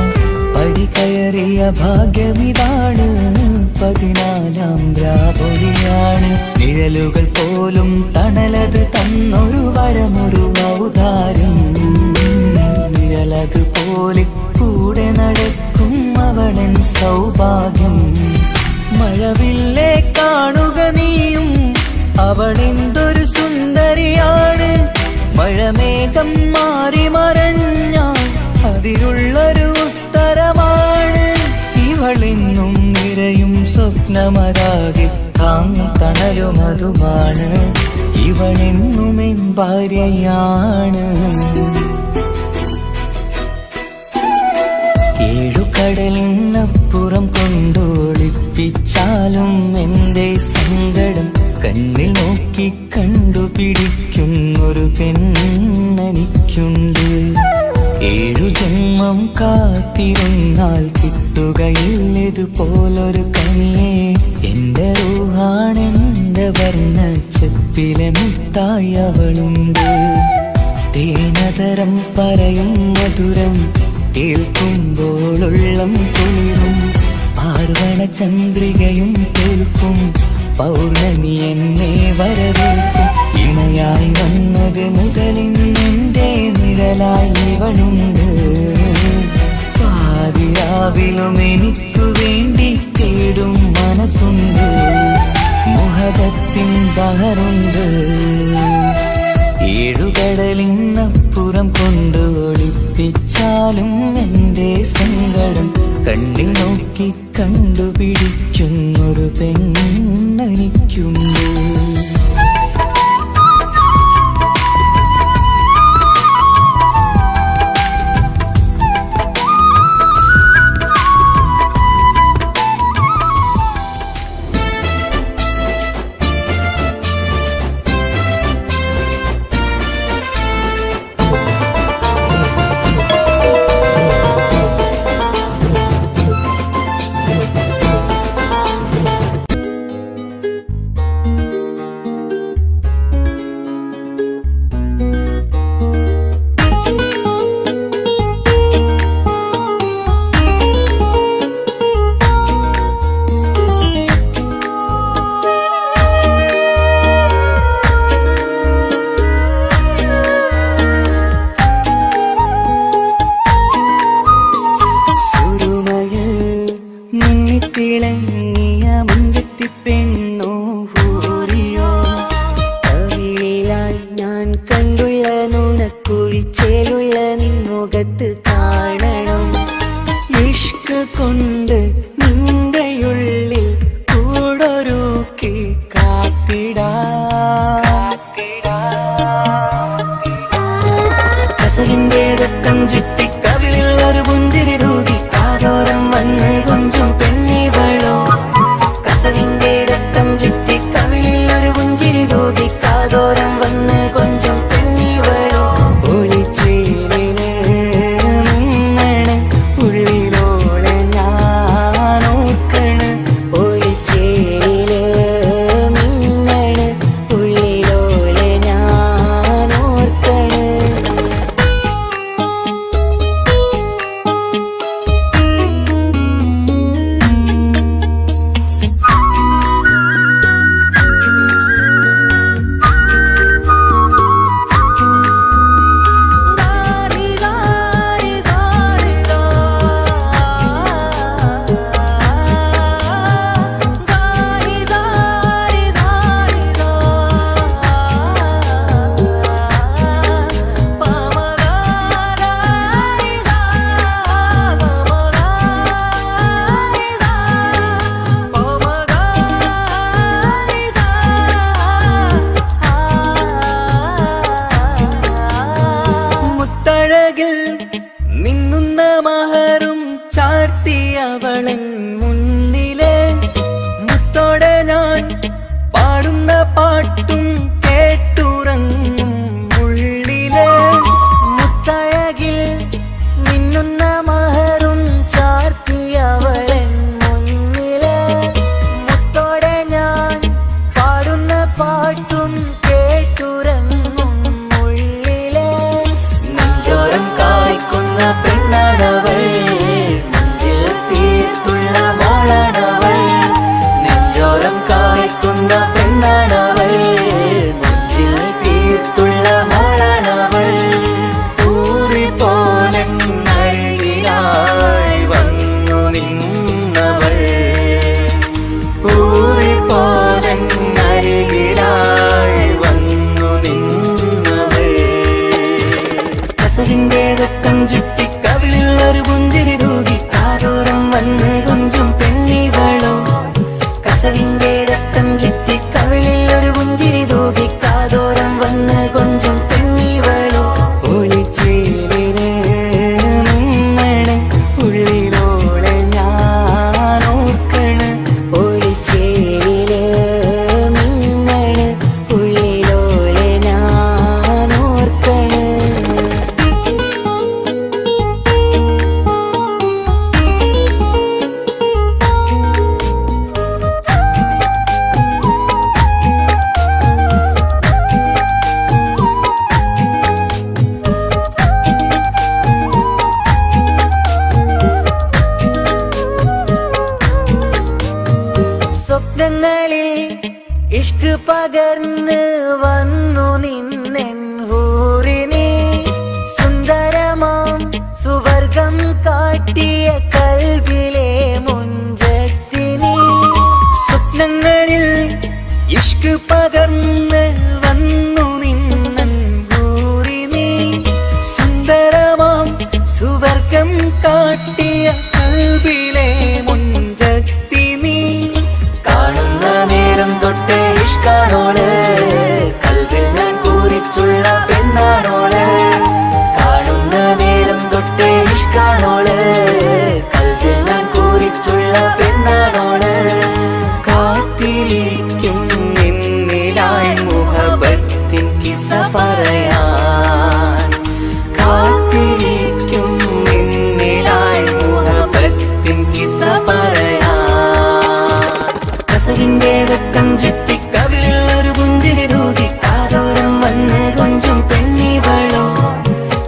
പടി കയറിയ ഭാഗ്യമിതാണ് 14-ാം രാപൊലിയാണ് നിഴലുകൾ പോലും തണലത് തന്നൊരു വരമൊരു ഔദാര്യം നിഴലത് പോലെ കൂടെ നടക്കും അവളൻ സൗഭാഗ്യം മഴവില്ലേ കാണുക നീയും അവളെന്തൊരു സുന്ദരിയാണ് മഴമേഘം മാറി മറഞ്ഞാൽ അതിലുള്ളൊരു ഉത്തരമാണ് ഇവളെന്നും നിറയും സ്വപ്നമതാകെ താങ്ങും തണലുമതുമാണ് ഇവളെന്നും എൻ ഭാര്യയാണ് ഏഴുകടലിനപ്പുറം കൊണ്ടോളിപ്പിച്ചാലും എന്റെ സങ്കടം കണ്ണിൽ നോക്കി കണ്ടുപിടിക്കുന്നൊരു പെണ്ണെനിക്കുണ്ട് 7 ജന്മം കാത്തിരുന്നാൽ കിട്ടുകയില്ലതുപോലൊരു കനിയെ എന്റെ റൂഹാണെന്റെ വർണ്ണച്ചപ്പിലെ മുത്തായി അവളുണ്ട് തേനതരം പറയും മധുരം കേൾക്കുമ്പോളുള്ളം കുളിരും പാർവണ ചന്ദ്രികയും കേൾക്കും പൗർണമി എന്നെ വരവേൽക്കും ഇണയായി വന്നത് മുതലിന്നെന്റെ നിഴലായി ഇവളുണ്ട് പാതിരാവിലും എനിക്കു വേണ്ടി തേടും മനസ്സുണ്ട് മുഹബത്തിൻ ബഹറുണ്ട് ഏഴുകടലിനപ്പുറം കൊണ്ട് ഒളിപ്പിച്ചാലും എന്റെ സങ്കടം കണ്ണിൽ നോക്കി കണ്ടുപിടിക്കുന്നൊരു പെണ്ണെനിക്കുണ്ട് തിളങ്ങിയ മുഞ്ചത്തി പെണ്ണോ ഹൂറിയോ കവിളിലായി ഞാൻ കണ്ടുള്ള നുണക്കുഴിച്ചേലുള്ള നിൻമുഖത്ത് കാണണം ഇഷ്ക് കൊണ്ട് നിന്റെയുള്ളിൽ കൂടൊരുക്കി കസവിന്റെ രക്തം ചുറ്റി കവിളിൽ ഒരു പുഞ്ചിരി തൂതി കാതോരം വന്ന് കൊഞ്ചും പെണ്ണിവളോ അവളൻ മുന്നിലെ മുത്തോടെ ഞാൻ പാടുന്ന പാട്ടും കേട്ടുറങ്ങും ഉള്ളിലെ മുത്തഴകിൽ മിന്നുന്ന മഹറും ചാർത്തിയവളൻ മുന്നിലെ മുത്തോടെ ഞാൻ പാടുന്ന പാട്ടും കേട്ടുറങ്ങും ഉള്ളിലെ നെഞ്ചോരം കായ്ക്കുന്ന പെണ്ണാണവൾ മഞ്ചിൽ തീർത്തുള്ള മോളാണവൾ നെഞ്ചോരം കായ്ക്കുന്ന പെണ്ണാണവൾ മഞ്ചിൽ തീർത്തുള്ള മോളാണവൾ ഊറിപ്പോനരികിലായി വന്നു നിന്നവൾ ഊറിപ്പോനരികിലായി വന്നു നിന്നവൾ കസവിന്റെ രക്തം ചുറ്റി കവിളിൽ ഒരു പുഞ്ചിരി തൂകി കാതോരം വന്ന് കൊഞ്ചും പെണ്ണിവളോ കസവിന്റെ രക്തം ചുറ്റി കവിളിൽ ഒരു പുഞ്ചിരി തൂകി കാതോരം വന്ന് കൊഞ്ചും പെണ്ണിവളോ ഒളിച്ചേലിന് മിന്നണ് ഉള്ളിലോളെ ഞാൻ ഓർക്കണ് ഒളിച്ചേലില് മിന്നണ് ഉള്ളിലോളെ ഞാൻ ഓർക്കണ് സ്വപ്നങ്ങളിൽ ഇഷ്ക് പകർന്ന് വന്നു നിന്നെൻ ഹൂറിനെ സുന്ദരമാം സുവർഗം കാട്ടിയ കൽബിലെ മുഞ്ചത്തിനെ സ്വപ്നങ്ങളിൽ ഇഷ്ക് പകർന്ന് വന്നു നിന്നെൻ ഹൂറിനെ സുന്ദരമാം സുവർഗം കാട്ടിയ കൽബിലെ മുഞ്ചത്തിനെ കാണുന്ന നേരം തൊട്ട് ഇഷ്കാണോള് കൽവിൽ ഞാൻ കൂറിച്ചുള്ള പെണ്ണാണോള് കാണുന്ന നേരം തൊട്ട് ഇഷ്കാണോള് കൽവിൽ ഞാൻ കൂറിച്ചുള്ള പെണ്ണാണോള് കാത്തിരിക്കും നിന്നിലായി മുഹബത്തിൻ കിസ്സ പറയാൻ കാത്തിരിക്കും നിന്നിലായി മുഹബത്തിൻ കിസ്സ പറയാൻ കസവിന്റെ രക്തം ചുറ്റി കവിളിൽ ഒരു പുഞ്ചിരി തൂകി കാതോരം വന്ന് കൊഞ്ചും പെണ്ണിവളോ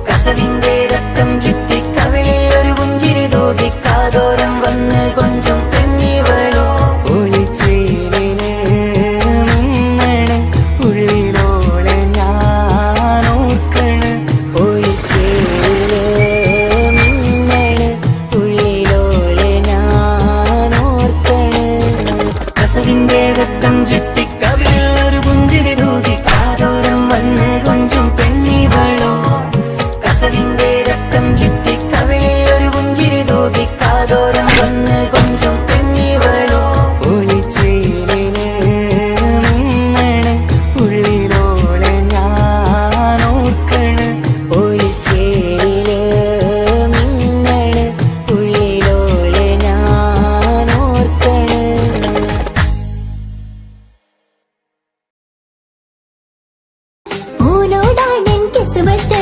കസവിന്റെ രക്തം ചുറ്റി കവിളിൽ ഒരു പുഞ്ചിരി തൂകി കാതോരം വന്ന് കൊഞ്ചും പെണ്ണിവളോ ഒളിച്ചേലിന് മിന്നണ് ഉള്ളിലോളെ ഞാൻ ഓർക്കണ് ഒളിച്ചേലില് മിന്നണ് ഉള്ളിലോളെ ഞാൻ ഓർക്കണ് കസവിന്റെ രക്തം ചുറ്റി കവിളിൽ ഒരു പുഞ്ചിരി തൂകി കാതോരം വന്ന് കൊഞ്ചും പെണ്ണിവളോ കസവിന്റെ രക്തം ചുറ്റി കവിളിൽ ഒരു പുഞ്ചിരി തൂകി കാതോരം വന്ന് കൊഞ്ചും പെണ്ണിവളോ ഒളിച്ചേലിന് മിന്നണ് ഉള്ളിലോളെ ഞാൻ ഓർക്കണ് ഒളിച്ചേലില് മിന്നണ് ഉള്ളിലോളെ ഞാൻ ഓർക്കണ് ഓനോടാണ് എൻ കിസ്മത്ത്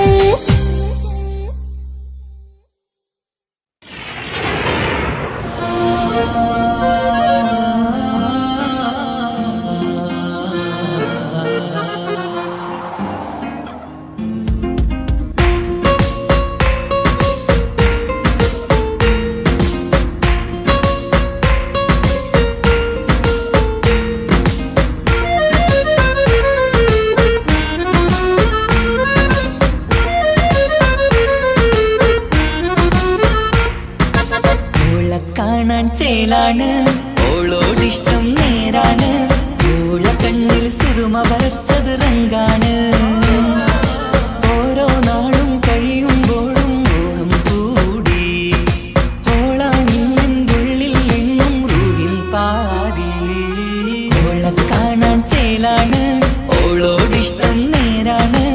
ഓളെ കാണാൻ ചേലാണ് ഓളോടിഷ്ടം നേരാണ് ഓളെ കണ്ണിൽ സുറുമ വരച്ചത് റങ്കാണ് ഓരോ നാളും കഴിയുമ്പോഴും മോഹം കൂടി ഓളാണിന്നുള്ളിൽ എന്നും റൂഹിൻ പാതി ഓളെ കാണാൻ ചേലാണ് ഓളോടിഷ്ടം നേരാണ്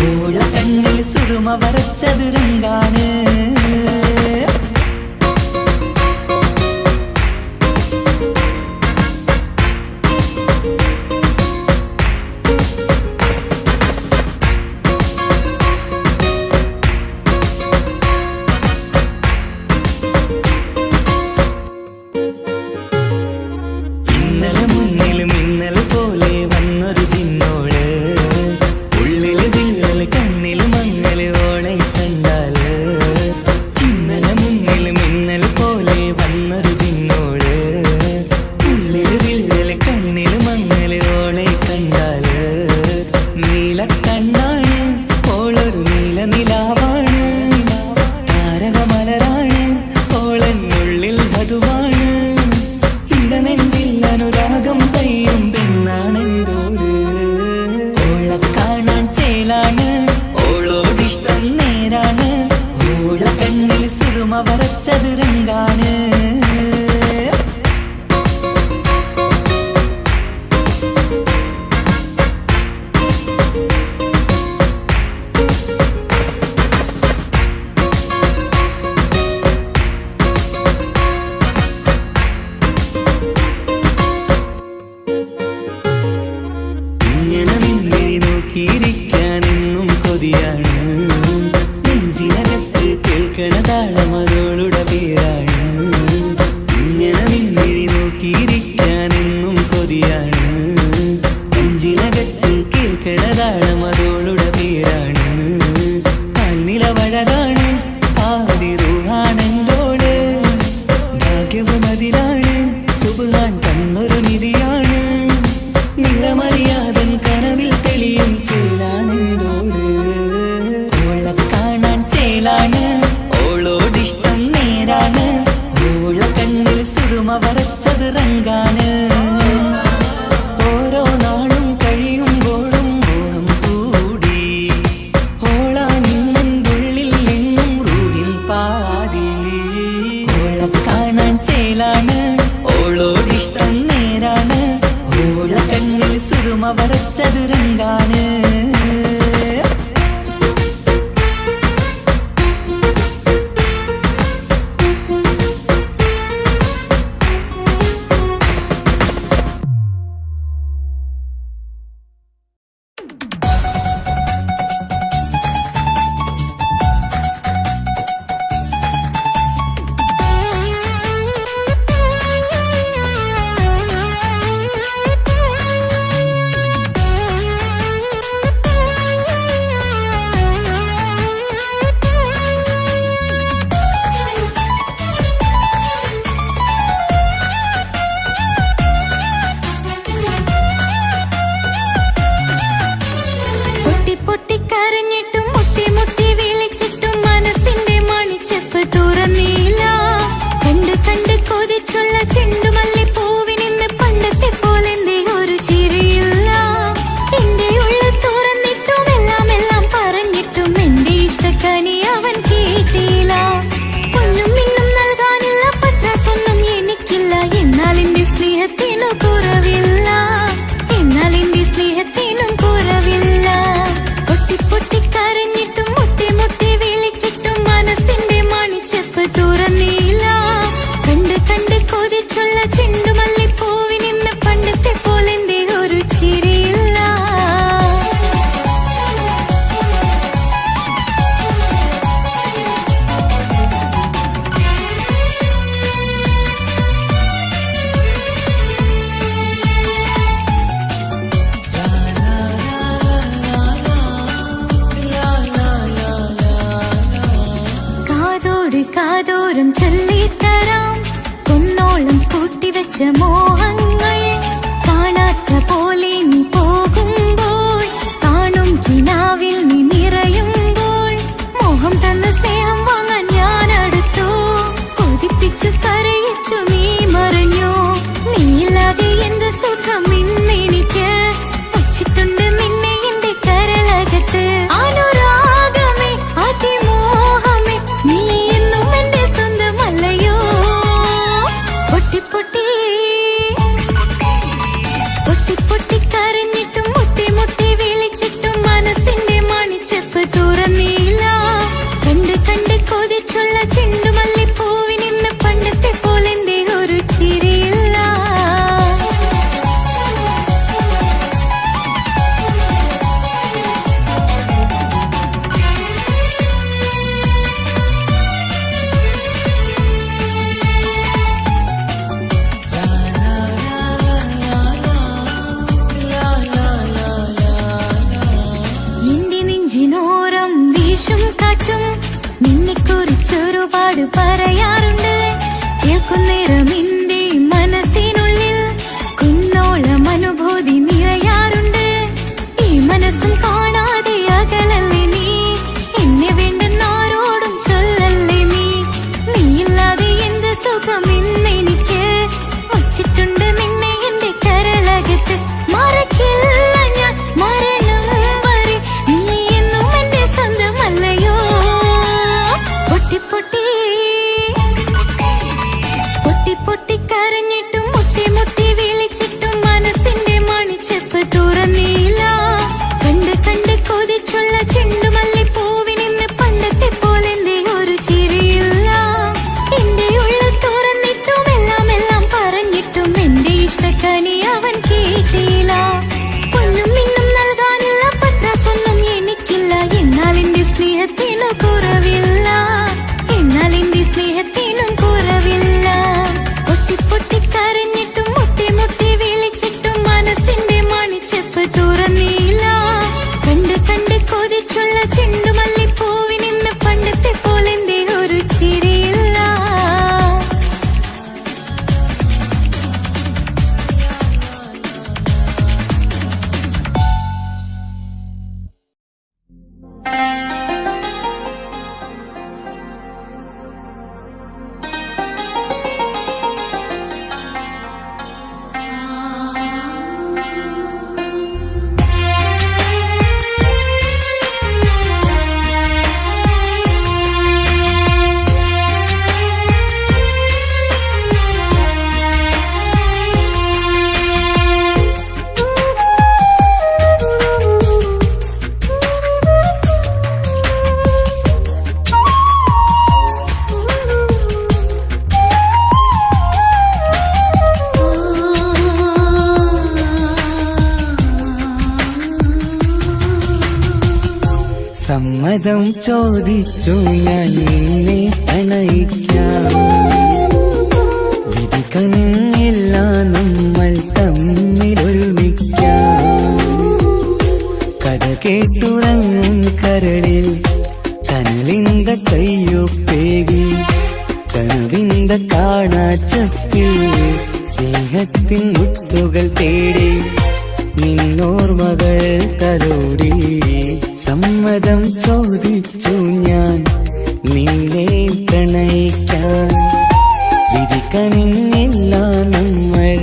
ഓളെ കണ്ണിൽ സുറുമ വരച്ചത് റങ്കാണ് കണ്ണിൽ സുറുമ വരച്ചത് രംഗാണ്. ഇങ്ങനെ നിന്നിഴി നോക്കിയിരിക്കാനെന്നും കൊതിയാണ്. നെഞ്ചിനകത്ത് കേൾക്കണ താളമതോളുടെ പേരാണ്. ഇങ്ങനെ നിന്നിഴി നോക്കിയിരിക്കാനെന്നും കൊതിയാണ്. നെഞ്ചിനകത്ത് കേൾക്കണ താളമതോളുടെ പേരാണ്. കാൽനിലവഴകാണ് ആദിറൂഹാണെന്തോട്. ഭാഗ്യവും അതിലാണ് സുബ്ഹാൻ തന്നൊരു നിധിയാണ്. നിറമറിയാതൻ കനവിൽ തെളിയും ചേലാണെന്തോട്. ഓളെ കാണാൻ ചേലാണ്, ഓളോടിഷ്ടം നേരാണ്. ഓള കണ്ണിൽ സുറുമ വരച്ചത് രംഗാണ്. ഓരോ നാളും കഴിയുമ്പോഴും മോഹം കൂടി. ഓളാനിന്നുള്ളിൽ നിന്നും റൂഹിൻ പാതി. ഓളെ കാണാൻ ചേലാണ്, ഓളോടിഷ്ടം നേരാണ്. ഓള കണ്ണിൽ സുറുമ വരച്ചത് രംഗാണ്. പൊട്ടിക്കരഞ്ഞിട്ടും മുട്ടി മുട്ടി വിളിച്ചിട്ടും മനസ്സിന്റെ മണിച്ചെപ്പ് തുറന്നില്ല. കണ്ട് കണ്ട് കൊതിച്ചുള്ള ചെണ്ടുമല്ലി പൂവിനിന്ന് പണ്ടത്തെ പോലെന്തേ ഒരു ചിരിയില്ല. എന്റെ ഉള്ളിൽ തുറന്നിട്ടും എല്ലാം എല്ലാം പറഞ്ഞിട്ടും എന്റെ ഇഷ്ടക്കനി അവൻ കേട്ടില്ല. ഒന്നും ഇന്നും നൽകാനില്ല, പത്രാസൊന്നും എനിക്കില്ല. എന്നാൽ എന്റെ സ്നേഹത്തിനു കുറവില്ല, എന്നാൽ എന്റെ സ്നേഹത്തിനും കുറവില്ല. പൊട്ടിക്കരഞ്ഞിട്ടും മുട്ടി മുട്ടി വിളിച്ചിട്ടും മനസ്സിന്റെ മണിച്ചെപ്പ് തുറന്നില്ല. കണ്ട് കണ്ട് കൊതിച്ചുള്ള ചെണ്ടുമല്ലി പൂവിനിന്ന് പണ്ടത്തെ പോലെന്തേ ഒരു ചിരിയില്ല. കാതോരം ചൊല്ലിത്തരാം കുന്നോളം കൂട്ടിവെച്ച മോഹങ്ങൾ. കാണാത്ത പോലെ നീ പോകുമ്പോൾ, കാണും കിനാവിൽ നീ നിറയുമ്പോൾ, മോഹം തന്ന സ്നേഹം വാങ്ങാൻ ഞാൻ അടുത്തു. കൊതിപ്പിച്ചു കരയിച്ചു നീ മറഞ്ഞു. നീയില്ലാതെ എന്ത് സുഖം ഇന്നെനിക്ക്. വച്ചിട്ടുണ്ട് നിന്നെ എന്റെ കരളകത്ത്. അനുരാഗമേ അതിമോഹമേ നീ എന്നും എന്റെ സ്വന്തമല്ലയോ. പൊട്ടി പൊട്ടി പൊട്ടി പൊട്ടി കരഞ്ഞിട്ടും മുട്ടി മുട്ടി വിളിച്ചിട്ടും മനസ്സിന്റെ മണിച്ചെപ്പ് തുറന്നില്ല. കണ്ട് കണ്ട് കൊതിച്ചുള്ള ചെണ്ടുമല്ലി പൂവിനിന്ന് പണ്ടത്തെ പോലെന്തേ ഒരു ചിരിയില്ല. എന്റെ നെഞ്ചിനോരം വീശും കാറ്റും നിന്നെക്കുറിച്ചൊരുപാട് പറയാറുണ്ട്. കേൾക്കുന്നേരം എന്റെ മനസ്സിനുള്ളിൽ കുന്നോളം അനുഭൂതി നിറയാറുണ്ട്. ഈ മനസ്സും കാണാതെ അകലല്ലേ നീ. എന്നെ വേണ്ടെന്നാരോടും ചൊല്ലല്ലേ നീ. നീയില്ലാതെ എന്ത് സുഖം ഇന്നെനിക്ക്. വച്ചിട്ടുണ്ട് നിന്നെ എന്റെ കരളകത്ത്. മറക്കില്ല ഞാൻ മരണം വരെ, നീ എന്നും എന്റെ സ്വന്തമല്ലയോ. പൊട്ടി പൊട്ടി പൊട്ടി പൊട്ടി കരഞ്ഞിട്ടും മുട്ടി മുട്ടി വിളിച്ചിട്ടും മനസ്സിന്റെ മണിച്ചെപ്പ് തുറന്നില്ല. കണ്ട് കണ്ട് കൊതിച്ചുള്ള ചെണ്ടുമല്ലിപ്പൂവിനിന്ന് പണ്ടത്തെ പോലെന്റെ ഒരു ചിരിയില്ല. എന്റെ ഉള്ളിൽ തുറന്നിട്ടും എല്ലാം എല്ലാം പറഞ്ഞിട്ടും എന്റെ ഇഷ്ടക്കനി അവൻ കേട്ടില്ല. പൊന്നും മിന്നും നൽകാനുള്ള പത്രാസൊന്നും എനിക്കില്ല. എന്നാൽ എന്റെ സ്നേഹത്തിനു കുറവില്ല, എന്നാൽ എന്റെ സ്നേഹത്തിനും കുറവില്ല. പൊട്ടി പൊട്ടി കരഞ്ഞിട്ടും മുട്ടി മുട്ടി വിളിച്ചിട്ടും മനസ്സിന്റെ മണിച്ചെപ്പ് തുറന്നില്ല. കണ്ട് കണ്ട് കൊതിച്ചുള്ള ചെണ്ടുമല്ലിപ്പൂവിനിന്ന് പണ്ടത്തെ പോലെന്റെ ഒരു ചിരിയില്ല. സമ്മതം ചോദിച്ചു ഞാൻ നിന്നെ പ്രണയിക്കാം. വിധി കനിഞ്ഞില്ല നമ്മൾ തമ്മിലൊരുമിക്കാം. കഥ കേട്ടുറങ്ങും കരളിൽ കനലിന്ത കയ്യൊപ്പേകി കനവിന്ത കാണാച്ചപ്പിൽ സ്നേഹത്തിൻ മുത്തുകൾ തേടി നിന്നോർമകൾ തലോടി. സമ്മതം ചോദിച്ചു ഞാൻ നിന്നെ പ്രണയിക്കാൻ. വിധി കനിഞ്ഞില്ല നമ്മൾ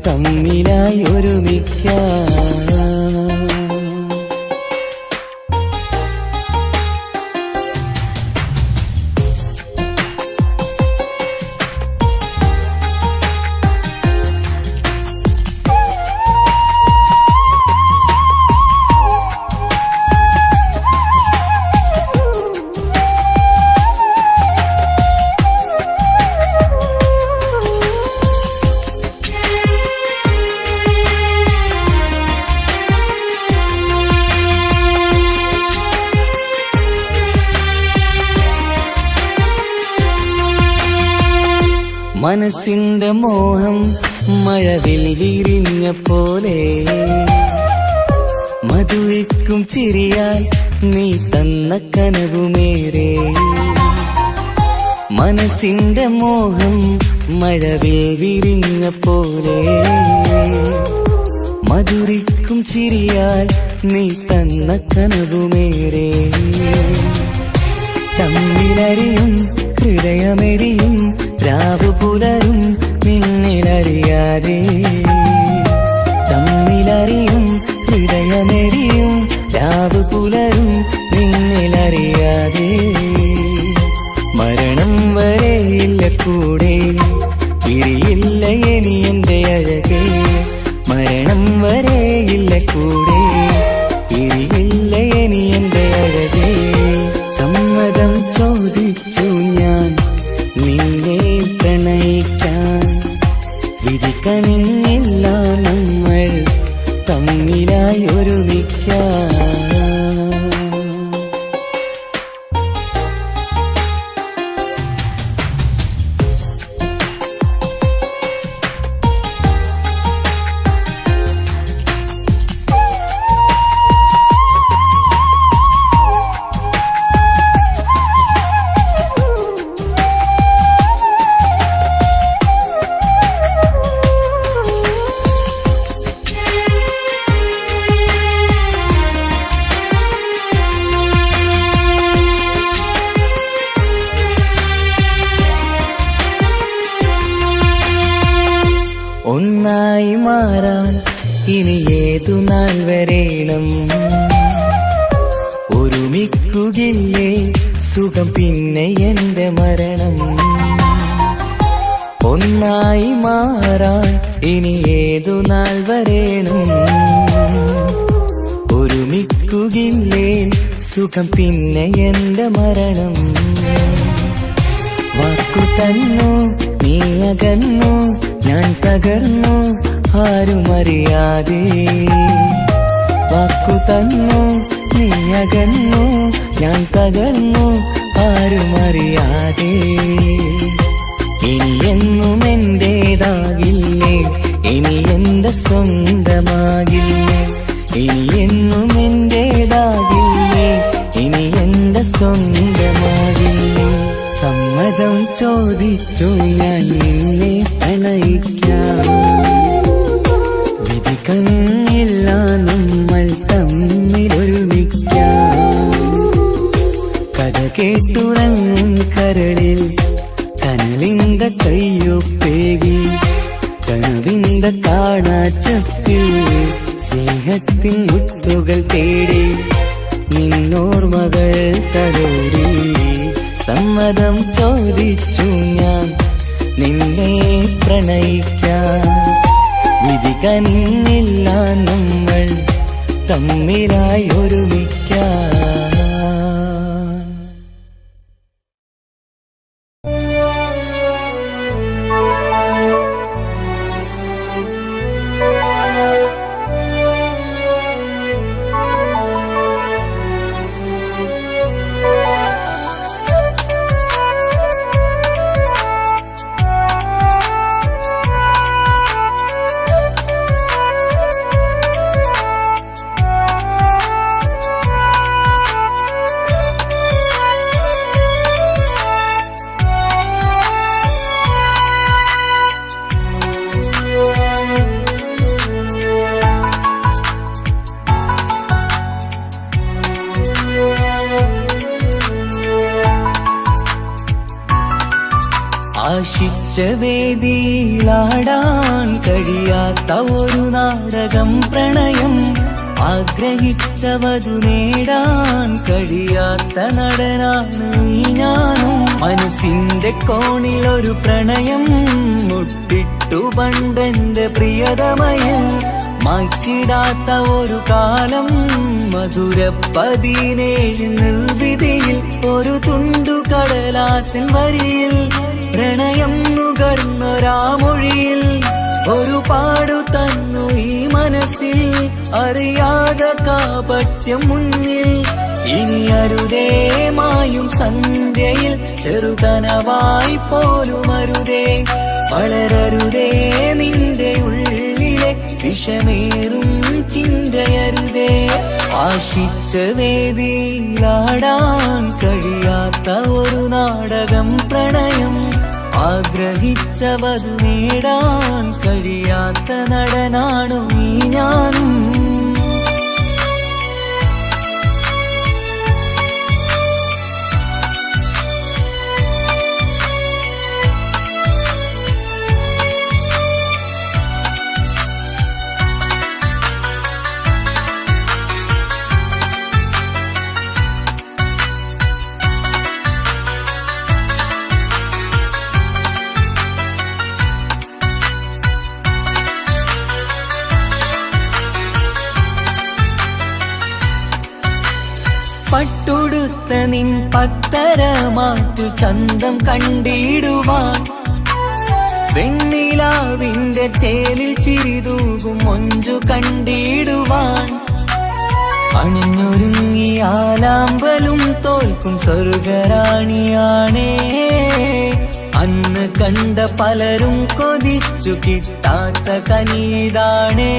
തമ്മിലായി ഒരുമിക്കാം. മനസ്സിന്റെ മോഹം മഴവിൽ വിരിഞ്ഞ പോലെ മധുരിക്കും ചിരിയാൽ നീ തന്ന കനവുമേറെ. മനസ്സിന്റെ മോഹം മഴവിൽ വിരിഞ്ഞ പോലെ മധുരിക്കും ചിരിയാൽ നീ തന്ന കനവുമേറെ. തമ്മിലറിയും ഹൃദയമെരിയും രാവു പുലരും നിന്നിലറിയാതെ. തമ്മിലറിയും ഹൃദയമെരിയും രാവു പുലരും നിന്നിലറിയാതെ. മരണം വരെയില്ല കൂടെ പിരിയില്ല ഇനി എന്റെ അഴകേ. മരണം വരെയില്ല കൂടെ പിരിയില്ല ഇനി എന്റെ അഴകേ. സമ്മതം ചോദിച്ചു ഞാൻ നിന്നെ പ്രണയിക്കാൻ. വിധി കനിഞ്ഞില്ല നമ്മൾ തമ്മിലായി ഒരുമിക്കാം. ഒന്നായി മാറാൻ ഇനി ഏതു നാൾ വരേണം. ഒരുമിക്കുകയില്ലേ സുഖം പിന്നെ എന്റെ മരണം. ഒന്നായി മാറാൻ ഇനി ഏതു നാൾ വരേണം. ഒരുമിക്കുകില്ലേ സുഖം പിന്നെ എന്റെ മരണം. വാക്കു തന്നു നീ അകന്നു, ഞാൻ തകർന്നു ആരുമറിയാതെ. വാക്കു തന്നു നീ അകന്നു, ഞാൻ തകർന്നു ആരുമറിയാതെ. ഇനി എന്നും എന്റേതാകില്ലേ, ഇനി എന്റെ സ്വന്തമാകില്ലേ. ഇനി എന്നും എന്റേതാകില്ലേ, ഇനി എന്റെ സ്വന്തമാകില്ലേ. സമ്മതം ചോദിച്ചു ഞാൻ നിന്നെ പ്രണയിക്കാം. വിധിക്കമില്ല നമ്മൾ തമ്മിലൊരുമിക്കാം. കഥ കേട്ടുറങ്ങും കരളിൽ കനലിന്ത കയ്യൊപ്പേകി. കനവിന്ത കാണാച്ചത്തിൽ സ്നേഹത്തിൻ മുത്തുകൾ തേടി. നിന്നോർമകൾ തലോടി. സമ്മതം ചോദിച്ചു ഞാൻ നിന്നെ പ്രണയിക്കാം. വിധി കനിഞ്ഞില്ല നമ്മൾ തമ്മിലായി ഒരുമിക്കാം. ആശിച്ച വേദിയിലാടാൻ കഴിയാത്ത ഒരു നാടകം പ്രണയം. ആഗ്രഹിച്ചവതു നേടാൻ കഴിയാത്ത നടനാണ് ഈ ഞാനും. മനസ്സിന്റെ കോണിലൊരു പ്രണയം മുട്ടിട്ടു പണ്ടെന്റെ പ്രിയതമയിൽ. മായ്ച്ചിടാത്ത ഒരു കാലം മധുര 17 നിർവിധിയിൽ. ഒരു തുണ്ടു കടലാസിൻ വരിയിൽ പ്രണയം നുകർന്നൊരാമൊഴിയിൽ. ഒരു പാടു തന്നു ഈ മനസ്സിൽ അറിയാതെ കാപട്യം മുന്നിൽ. ഇനി അരുതേ മായും സന്ധ്യയിൽ ചെറുകനവായി പോലും അരുതേ. വളരരുതേ നിന്റെ ഉള്ളിലെ വിഷമേറും ചിന്തയരുതേ. ആശിച്ച വേദിയിലാടാൻ കഴിയാത്ത ഒരു നാടകം പ്രണയം. ആഗ്രഹിച്ചവതു നേടാൻ കഴിയാത്ത നടനാണു ഈ ഞാനും. പട്ടുടുത്ത നിൻ പത്തര മാറ്റു ചന്തം കണ്ടിടുവാൻ. വെണ്ണിലാവിന്റെ ചേലിൽ ചിരിതൂകും മൊഞ്ചു കണ്ടിടുവാൻ. അണിഞ്ഞൊരുങ്ങിയാലാമ്പലും തോൽക്കും സ്വർഗരാണിയാണേ. അന്ന് കണ്ട പലരും കൊതിച്ചു കിട്ടാത്ത കനീതാണേ.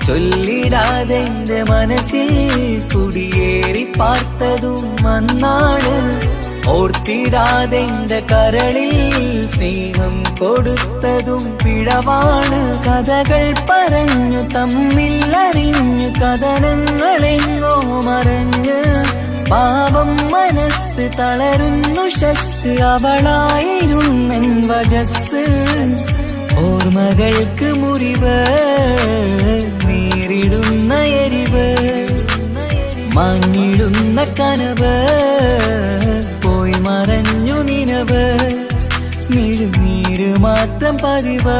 ചൊല്ലിടാതെ എന്റെ മനസ്സിൽ കുടിയേറി പാർത്തതും അന്നാണ്. ഓർത്തിടാതെ എന്റെ കരളിൽ സ്നേഹം കൊടുത്തതും പിഴവാണ്. കഥകൾ പറഞ്ഞു തമ്മിൽ അറിഞ്ഞു കഥനങ്ങളെങ്ങോ മറഞ്ഞ്. പാപം മനസ്സ് തളരുന്നു ഷസ് അവളായിരുന്നെൻ വജസ്. ഓർമ്മകൾക്ക് മുറിവ് നേരിടുന്ന എരിവ്. മാഞ്ഞിടുന്ന കനവ് പോയി മറഞ്ഞു നിനവ് മിഴുനീര് മാത്രം പതിവ്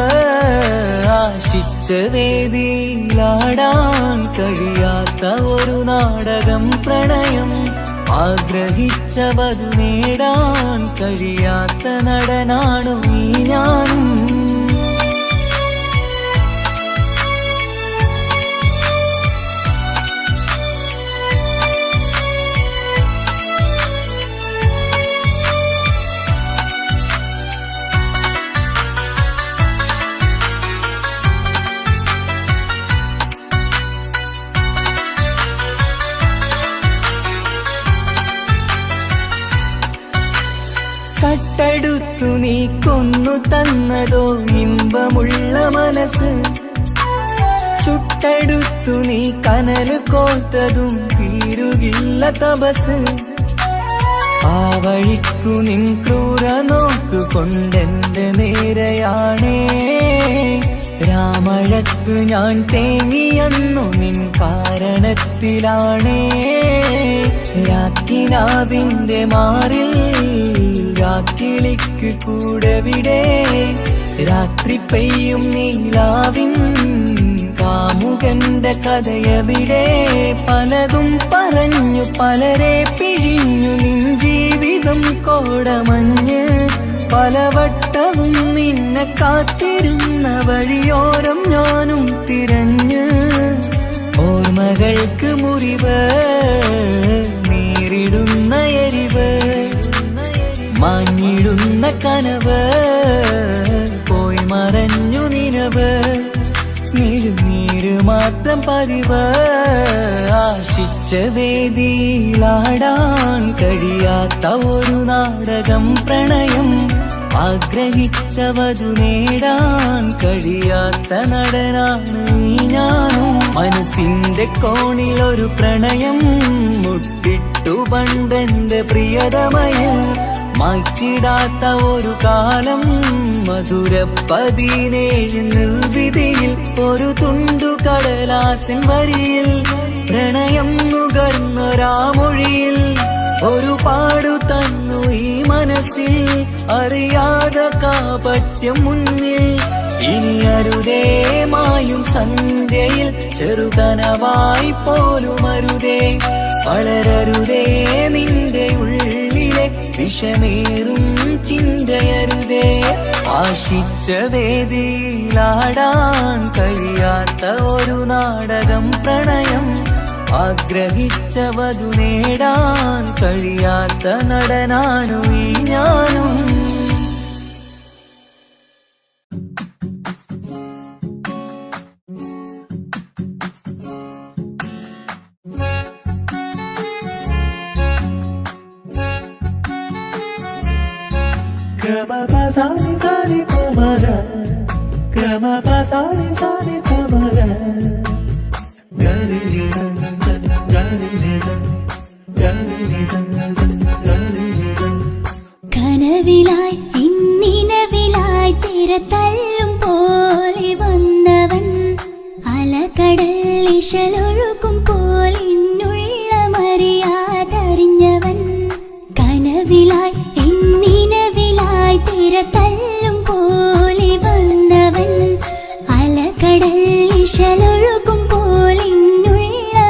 ആശിച്ച വേദിയിലാടാൻ കഴിയാത്ത ഒരു നാടകം പ്രണയം ആഗ്രഹിച്ച വധു നേടാൻ കഴിയാത്ത നടനാണു ഈ ഞാനും കട്ടെടുത്തു നീ കൊന്നു തന്നതോ ഇമ്പമുള്ള മനസ്സ് ചുട്ടെടുത്തു നീ കനല് കോർത്തതും തീരുകില്ല തപസ് ആ വഴിക്കു നിൻ ക്രൂര നോക്കു കൊണ്ടെന്റെ നേരെയാണേ രാമഴക്ക് ഞാൻ തേങ്ങിയെന്നു നിൻ കാരണത്തിലാണേ രാക്കിനാവിന്റെ മാറിൽ രാക്കിളിക്ക് കൂടവിടെ രാത്രി പെയ്യും നീലാവിൻ കാമുകന്റെ കഥയവിടെ പലതും പറഞ്ഞു പലരെ പിഴിഞ്ഞു നിൻ ജീവിതം കോടമഞ്ഞ് പലവട്ടവും നിന്നെ കാത്തിരുന്ന വഴിയോരം ഞാനും തിരഞ്ഞ് ഓർമ്മകൾക്ക് മുറിവ് നേരിടുന്ന എരിവ് മാഞ്ഞിടുന്ന കനവ് പോയി മറഞ്ഞു നിനവ് മിഴുനീര് മാത്രം പതിവ് ആശിച്ച വേദിയിലാടാൻ കഴിയാത്ത ഒരു നാടകം പ്രണയം ആഗ്രഹിച്ച വധു നേടാൻ കഴിയാത്ത നടനാണ് ഈ ഞാനും മനസ്സിന്റെ കോണിൽ ഒരു പ്രണയം മുട്ടിട്ടു പണ്ടെന്റെ പ്രിയതമയിൽ മായ്ച്ചിടാത്ത ഒരു കാലം മധുര 17 നിർവിധിയിൽ ഒരു തുണ്ടു കടലാസിൻ വരിയിൽ പ്രണയം നുകർന്നൊരാമൊഴിയിൽ ഒരു പാടു തന്നു ഈ മനസ്സിൽ അറിയാതെ കാപട്യം മുന്നിൽ ഇനി അരുതേ മായും സന്ധ്യയിൽ ചെറുകനവായി പോലും അരുതേ വളരരുതേ നിന്റെ ഉള്ളിലെ വിഷമേറും ചിന്തയരുതേ ആശിച്ച വേദിയിലാടാൻ കഴിയാത്ത ഒരു നാടകം പ്രണയം ആഗ്രഹിച്ച വധു നേടാൻ കഴിയാത്ത നടനാണു ഈ ഞാനും കനവിലായി ഇന്നിനവിലായി തിരതല്ലും പോലെ വന്നവൻ അലകടൽ ഇശലൊഴുക്കും പോലിന്നുള്ള മറിയാതറിഞ്ഞവൻ കനവിലായി ഇന്നിനവിലായി തിരതല്ലും പോലെ വന്നവൻ അലകടൽ ഇശലൊഴുക്കും പോലിന്നുള്ള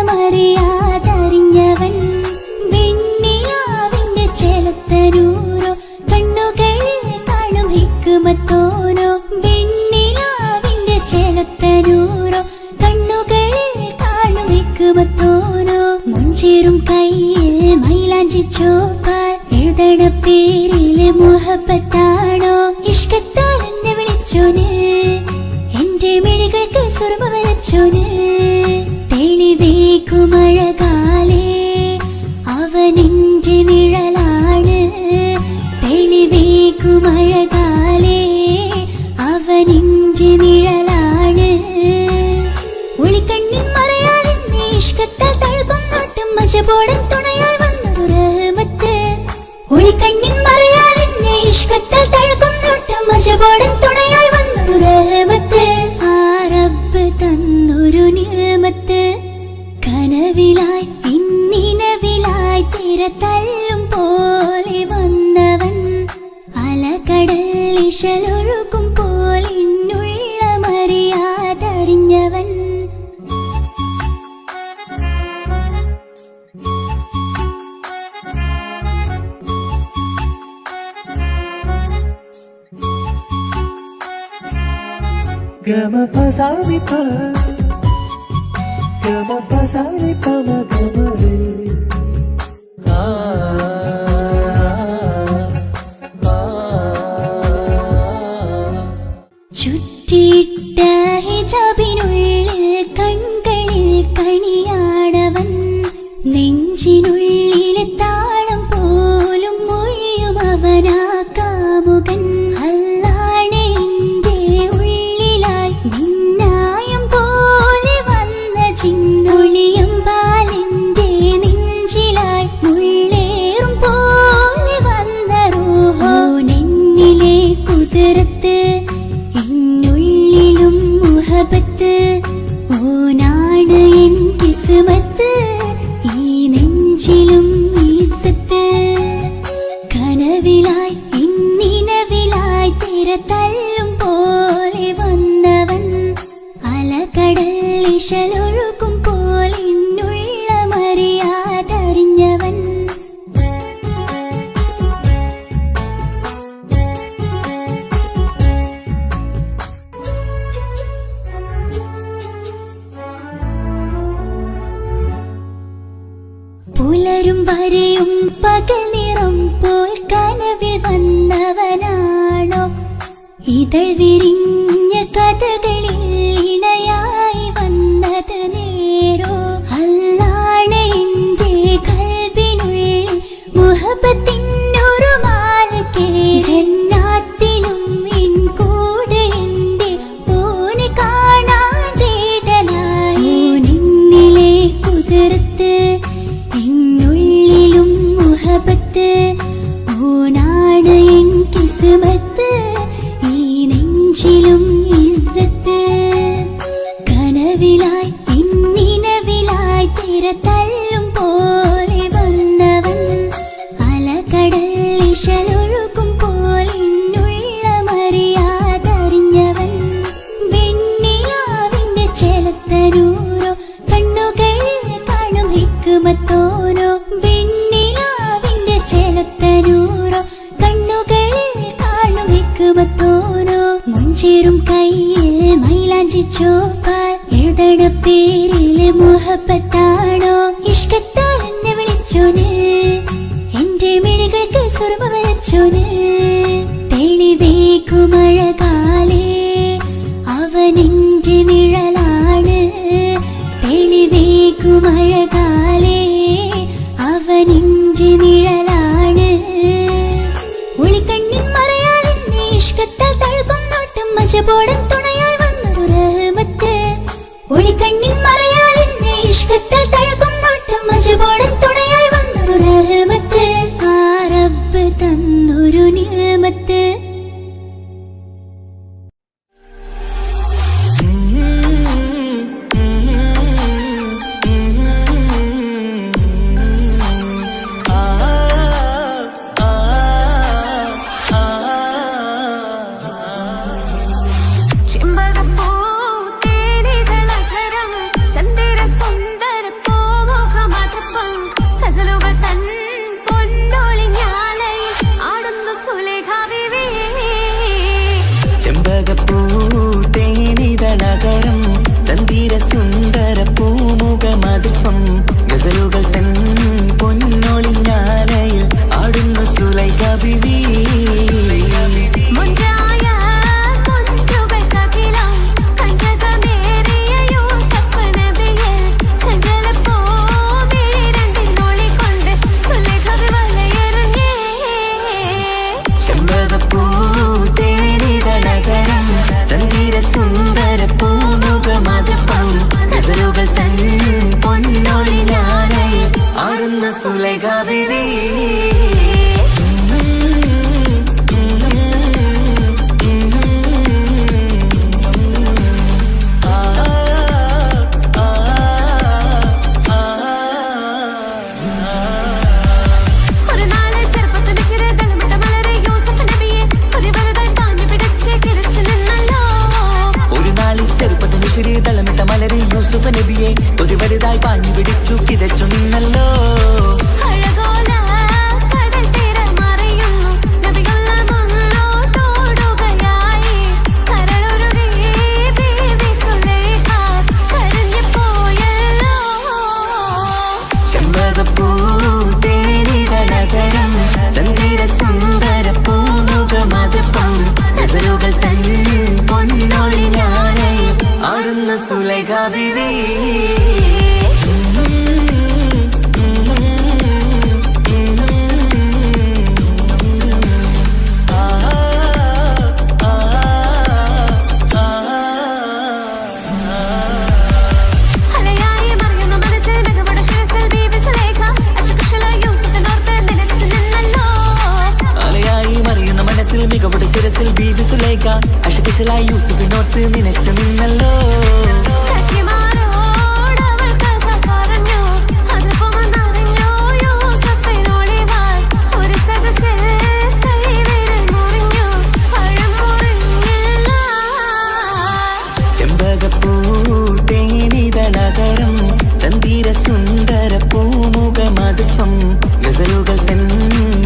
മറിയാതറിഞ്ഞവൻ വെണ്ണിലാവിന്റെ ചെലുത്തരൂരോ കണ്ണുകളിൽ കാണും ഹിക്കുമത്തോനോ വെണ്ണിലാവിന്റെ ചെലുത്തരൂരോ കണ്ണുകളിൽ കാണും ഹിക്കുമത്തോനോ മുഞ്ചേറും കയ്യിൽ മൈലാഞ്ചി ചോപ്പാൽ എഴുതണ പേരിലെ മുഹബത്താണോ ഇഷ്കത്താൽ എന്നെ വിളിച്ചോന് എന്റെ മിഴികൾക്ക് സുർമ വരച്ചോന് തെളിവേക്കുമഴകാലേ അവനെന്റെ നിഴലാണ് തെളിവേക്കുമഴകാലേ അവനെന്റെ നിഴലാണ് ഒളിക്കണ്ണിൻ മറയാൽ എന്നെ ഇഷ്കത്താൽ തഴുകും നോട്ടും മജബോടൻ തുണയായി വന്നൊരു റഹ്മത്ത് ഒളിക്കണ്ണിൻ മറയാൽ എന്നെ ഇഷ്കത്താൽ തഴുകും നോട്ടും മജബോടൻ തുണയായി വന്നൊരു റഹ്മത്ത് ആ റബ്ബ് തന്നൊരു നിഅമത്ത് കനവിലായി ഇന്നി തിരതല്ലും പോലെ വന്നവൻ അലകടൽ ഇശലൊഴുകും പോലിന്നുള്ളമറിയാതറിഞ്ഞവൻ Gama pasari pa, gama pasari pa ma gama re. ചുറ്റിയിട്ട ഹിജാബിനുള്ളിൽ കൺകളിൽ കണിയാടവൻ നെഞ്ചിനുള്ളിലെ താളം പോലും മൊഴിയും അവനാ കാമുകൻ അല്ലാണെ എൻ്റെ ഉള്ളിലായി മിന്നായം പോലെ വന്ന ചിന്നൊളിയും പാലിൻ്റെ നെഞ്ചിലായി മുള്ളേറും പോലെ വന്ന റൂഹോ നെഞ്ഞിലെ കുതിരത്ത് എന്നുള്ളിലും മുഹബത്ത് ഓനാണ് എൻ കിസ്മത്ത് ഈ നെഞ്ചിലും ഈസത്ത് കനവിലായി ഇന്നിനവിലായി തിരതല്ലും പോലെ വന്നവൻ അലകടൽ ഇശലൊഴുകും പോലിന്നുള്ളമറിയാതറിഞ്ഞവൻ പുലരും വരെയും പകൽ നിറം പോൽ കനവിൽ വന്നവനാണോ ഇതൾ വിരിഞ്ഞ കഥകളിൽ ഇണയായി വന്നത് നേരോ അല്ലാണെ എൻ്റെ കൽബിനുള്ളിൽ മുഹബത്തിനൊരു മാലക്കേ ജന്നാത്തിലും എൻ കൂടെ എൻ്റെ ഓനെ കാണാൻ തേടലായി നിന്നിലെ കുതിരത്ത് എന്നുള്ളിലും മുഹബത്ത് ഓനാണ് എൻ കിസ്മത്ത് ഈ നെഞ്ചിലും ഇസ്സത്ത് കനവിലായി ഇന്നിനവിലായി തിരതല്ലും പോലെ വന്നവൻ അലകടൽ ഇശലൊഴുകും പോലിന്നുള്ളമറിയാതറിഞ്ഞവൻ വെണ്ണിലാവിന്റെ ചെലത്തനൂരോ കണ്ണുകളിൽ കാണും ഹിക്മത്തോനോ വെണ്ണിലാവിന്റെ ചെലത്തനൂരോ കണ്ണുകളിൽ കാണും ഹിക്മത്തോനോ മുഞ്ചേറും കയ്യിൽ മൈലാഞ്ചി ചോപ്പാൽ എഴുതണ പേരില് മുഹബത്താണോ ഇഷ്കത്താൽ എന്നെ വിളിച്ചോന് എന്റെ മിഴികൾക്ക് സുർമ വരച്ചോന് തെളിവേകുമഴകാലേ അവനെന്റെ നിഴലാണ് തെളിവേകുമഴകാലേ അവനെന്റെ നിഴലാണ് ഒളിക്കണ്ണിൻ മറയാൽ എന്നെ ഇഷ്കത്താൽ തഴുകും നോട്ടും മജബോടൻ തുണയായി വന്നൊരു റഹ്മത്ത് ഒളിക്കണ്ണിൻ മറയാൽ എന്നെ ഇഷ്കത്താൽ തഴുകും നോട്ടും മജബോടൻ തുണയായി വന്നൊരു റഹ്മത്ത് ആ റബ്ബ് തന്നൊരു നിഅമത്ത് സുന്ദര പൂമുഖമതിപ്പം ഗസലുകൾ തൻ പൊന്നൊളിഞ്ഞാലയിൽ ആടുന്നു സുലൈഖ ബിവി സുന്ദര പൂമുഖമതിപ്പം ഗസലുകൾ തൻ പൊന്നൊളിഞ്ഞാലയിൽ ആടുന്നു സുലൈഖ ബിവി സുലൈഖ ബീവി മികവുടെ ശിരസിൽ ബീവി സുലൈഖ അശകശലായി യൂസുഫിനോർത്ത് നിനച്ചു നിന്നല്ലോ ചെമ്പകപ്പൂ തേനിതളതരം ചന്ദിര സുന്ദര പൂമുഖ മധുപ്പം ഗസലുകൾ തൻ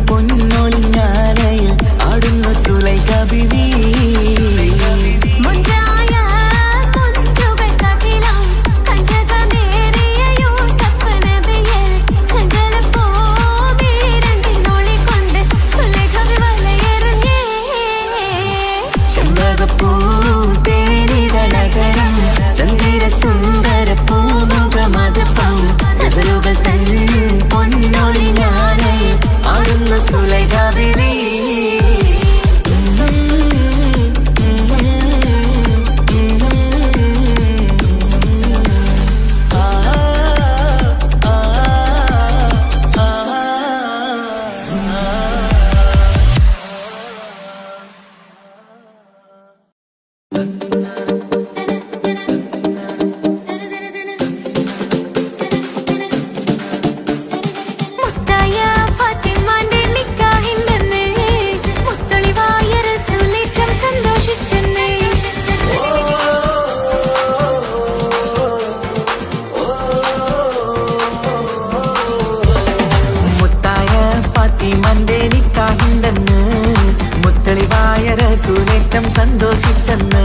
പൊന്നൊളിഞ്ഞാലയിൽ ആടുന്നു സുലൈഖ ബീവി ചെമ്പകപ്പൂ തേനിതളതരം ചന്ദിര സുന്ദര പൂമുഖ മധുപ്പം ഗസലുകൾ തൻ പൊന്നൊളിഞ്ഞാലയിൽ ആടുന്നു സുലൈഖ ബീവി സന്തോഷിച്ചെന്ന്